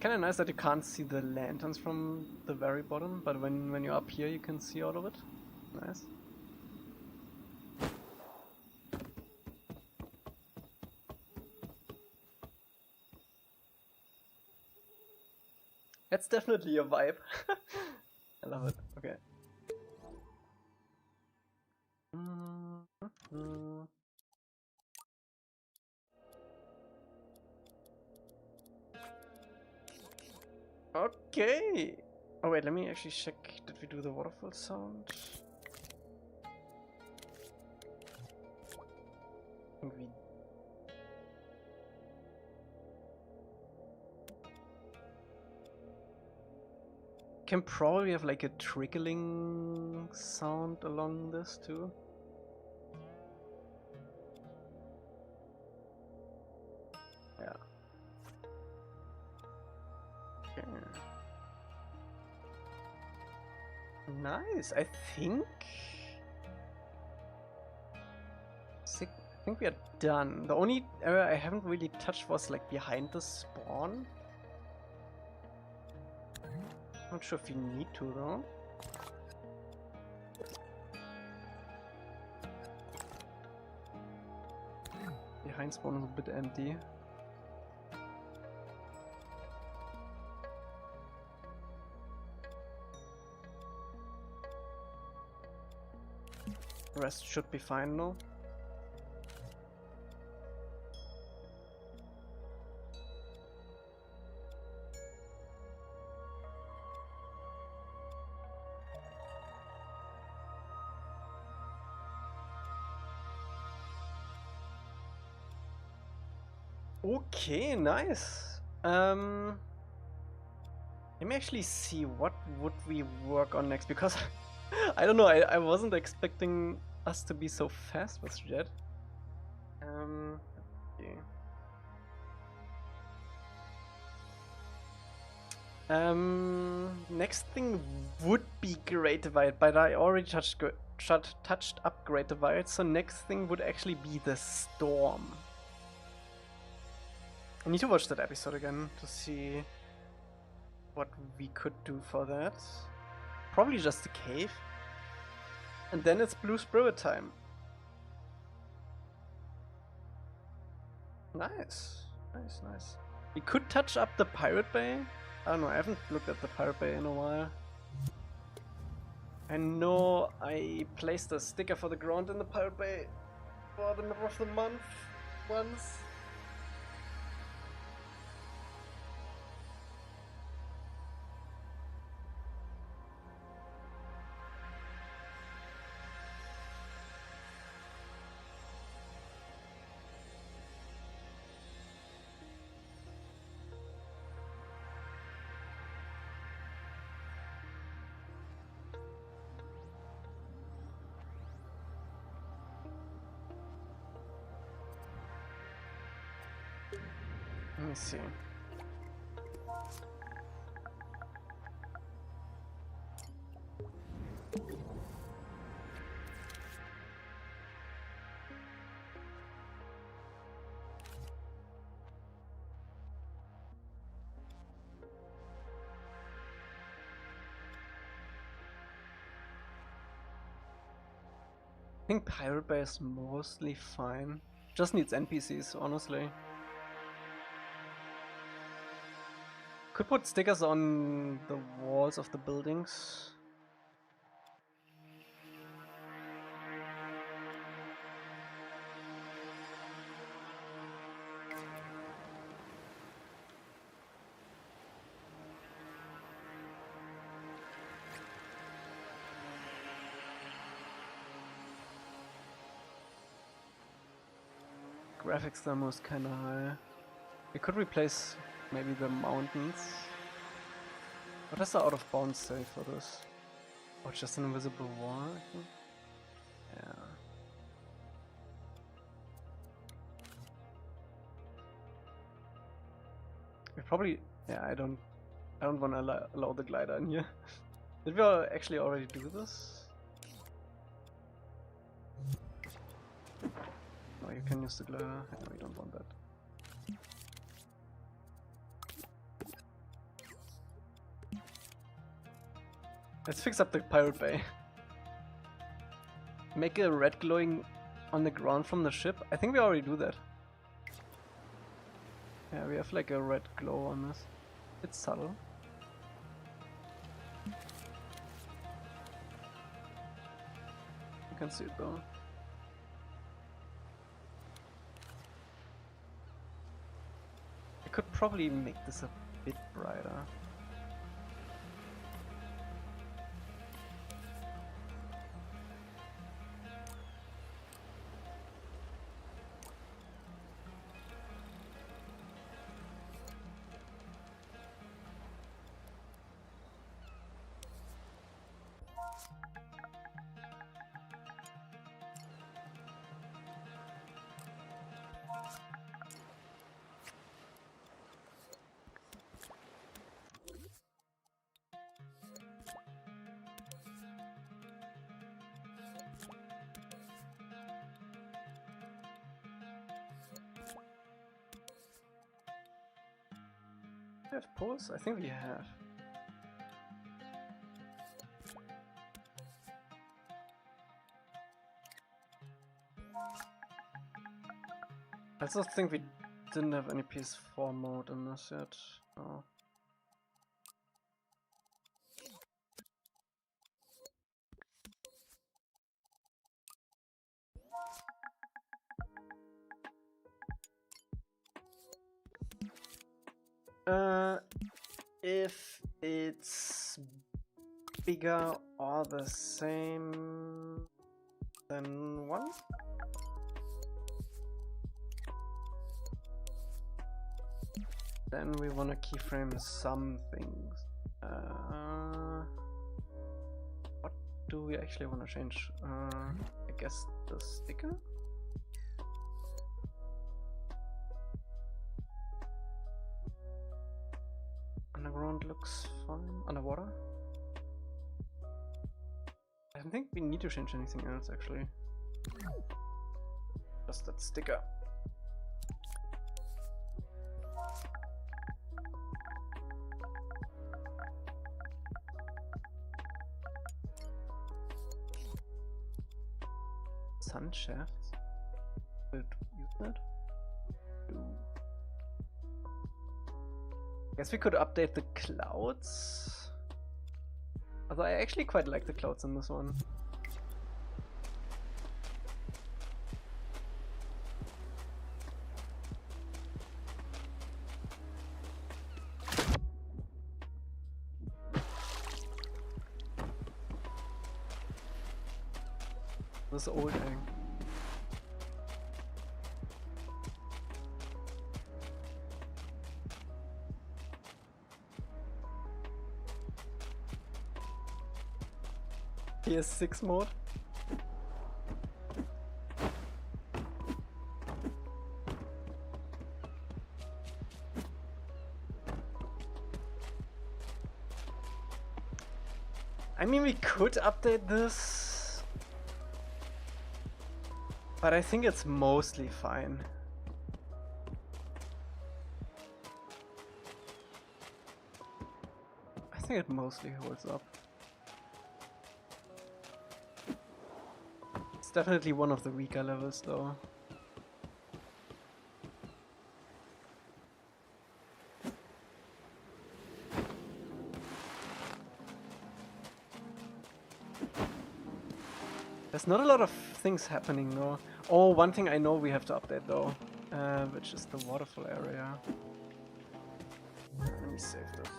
Kinda nice that you can't see the lanterns from the very bottom, but when you're up here you can see all of it. Nice. That's definitely a vibe. I love it. Okay. Okay. Oh wait, let me actually check. Did we do the waterfall sound? I think we. Can probably have like a trickling sound along this too. Yeah. Okay. Nice. I think we are done. The only area I haven't really touched was like behind the spawn. Not sure if you need to though. Behind spawn is a bit empty. The rest should be fine though. Okay, nice. Let me actually see what would we work on next, because I don't know, I wasn't expecting us to be so fast with Jet. Okay. Next thing would be Great Divide, but I already touched up Great Divide, so next thing would actually be the Storm. I need to watch that episode again to see what we could do for that. Probably just the cave. And then it's Blue Spirit time. Nice. Nice, nice. We could touch up the Pirate Bay. I don't know, I haven't looked at the Pirate Bay in a while. I know I placed a sticker for the ground in the Pirate Bay for the middle of the month once. Let me see. I think Pirate Bay is mostly fine. Just needs NPCs, honestly. Could put stickers on the walls of the buildings. Graphics demo is kinda high. We could replace maybe the mountains. What does the out of bounds say for this? Oh, just an invisible wall, I think? Yeah. We probably... yeah, I don't want to allow the glider in here. Did we actually already do this? No, you can use the glider. No, we don't want that. Let's fix up the Pirate Bay. Make a red glowing on the ground from the ship. I think we already do that. Yeah, we have like a red glow on this. It's subtle. You can see it though. I could probably make this a bit brighter. Have pause? I think we have. I also think we didn't have any PS4 mode in this yet. Oh. If it's bigger or the same than 1? Then we want to keyframe some things. What do we actually want to change? I guess the sticker? Underground looks fine. Underwater? I don't think we need to change anything else actually. Just that sticker. Sun shafts? Could use that? Guess we could update the clouds. Although I actually quite like the clouds in this one. This old thing. PS6 mode. I mean, we could update this, but I think it's mostly fine. I think it mostly holds up. It's definitely one of the weaker levels though. There's not a lot of things happening though. Oh, one thing I know we have to update though, which is the waterfall area. Let me save this.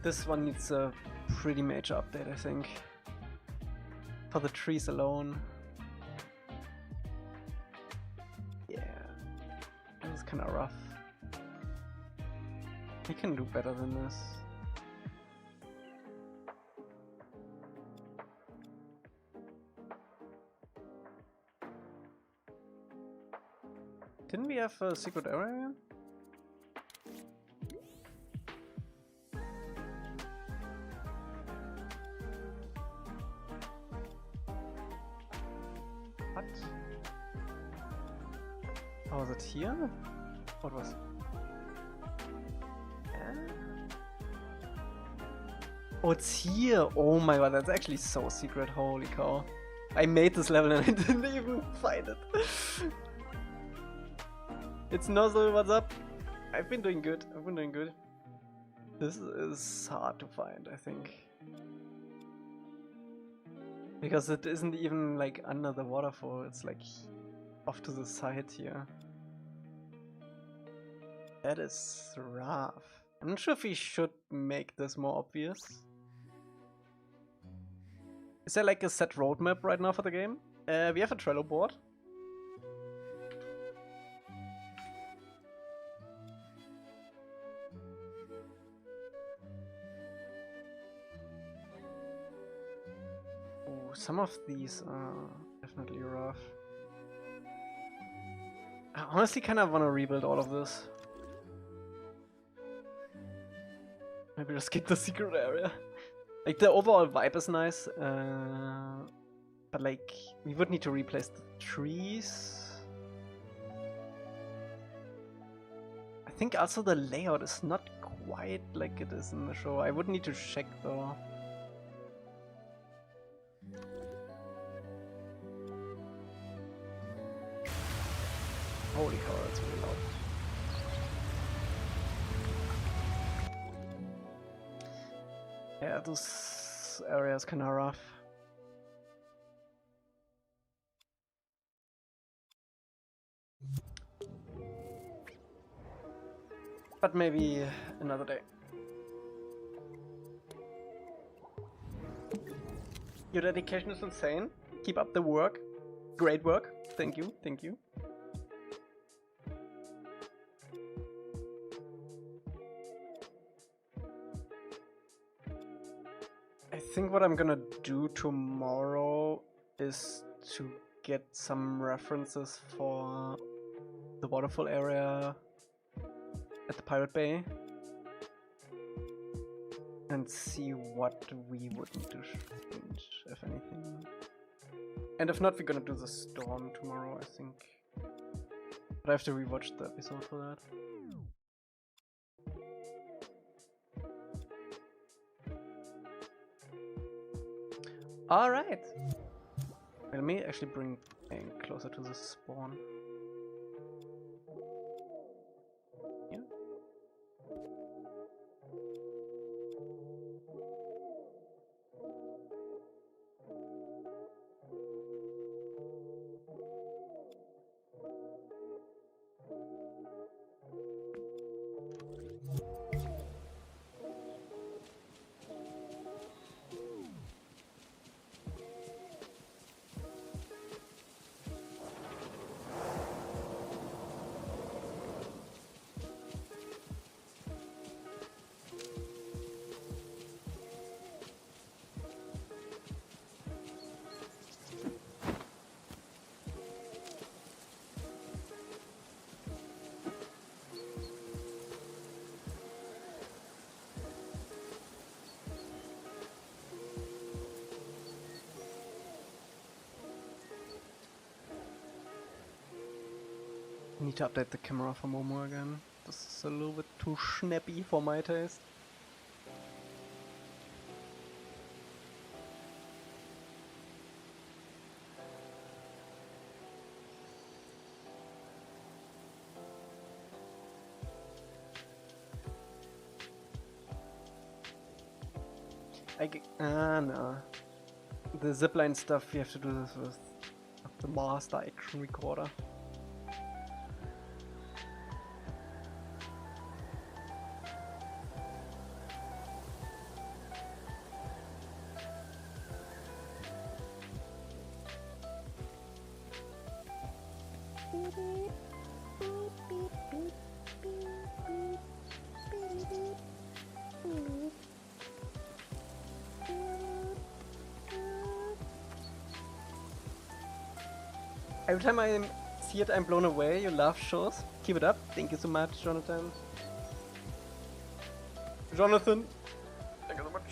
This one needs a pretty major update, I think. For the trees alone. Yeah, this is kind of rough. We can do better than this. Didn't we have a secret area? What? Oh, was it here? What was it? Oh, it's here! Oh my god, that's actually so secret, holy cow. I made this level and I didn't even find it. It's Nozzle, what's up? I've been doing good, This is hard to find, I think. Because it isn't even like under the waterfall, it's like off to the side here. That is rough. I'm not sure if we should make this more obvious. Is there like a set roadmap right now for the game? We have a Trello board. Ooh, some of these are definitely rough. I honestly kind of want to rebuild all of this. Maybe just skip the secret area. Like, the overall vibe is nice, but like, we would need to replace the trees. I think also the layout is not quite like it is in the show. I would need to check though. Holy cow, that's really loud. Yeah, this area is kinda rough. But maybe another day. Your dedication is insane. Keep up the work. Great work. Thank you, thank you. I think what I'm gonna do tomorrow is to get some references for the waterfall area at the Pirate Bay and see what we would need to change, if anything. And if not, we're gonna do the storm tomorrow, I think. But I have to rewatch the episode for that. Alright! Let me actually bring Aang closer to the spawn. Yeah. Need to update the camera for Momo again. This is a little bit too snappy for my taste. No. The zipline stuff, you have to do this with the master action recorder. Every time I see it, I'm blown away. You love shows. Keep it up. Thank you so much, Jonathan. Jonathan! Thank you so much.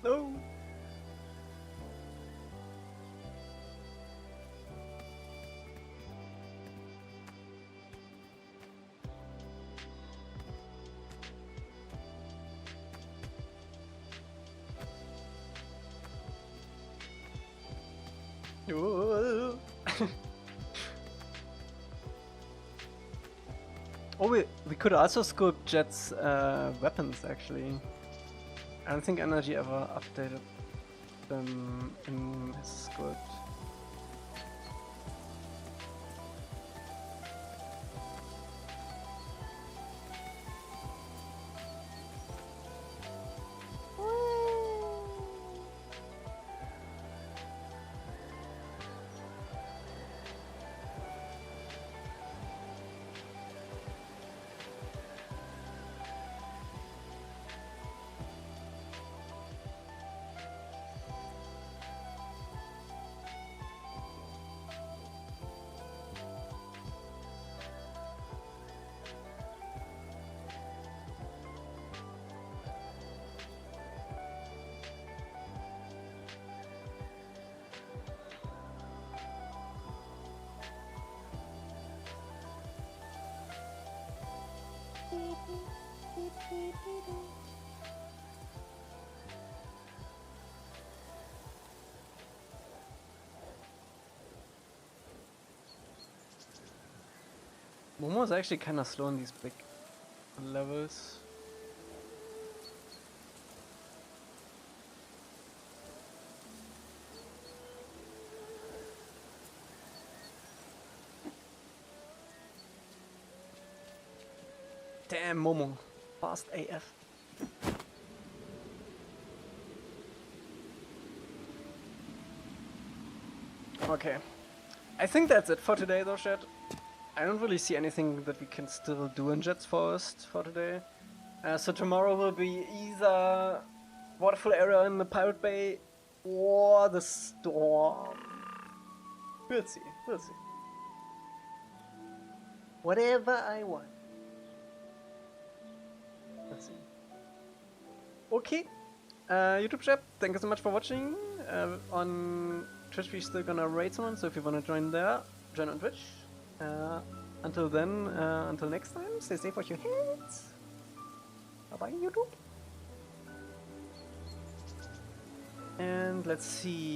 No! Oh, we could also sculpt Jet's weapons actually. I don't think Energy ever updated them in his sculpt. Momo's actually kind of slow in these big levels. Damn, Momo. Fast AF. Okay. I think that's it for today though, chat. I don't really see anything that we can still do in Jet's Forest for today. So tomorrow will be either Waterfall area in the Pirate Bay or the storm. We'll see, we'll see. Whatever I want. Let's see. Okay. YouTube chat, thank you so much for watching. On Twitch we're still gonna raid someone, so if you wanna join there, join on Twitch. Until then, until next time, stay safe, wash your hands. Bye bye, YouTube. And let's see.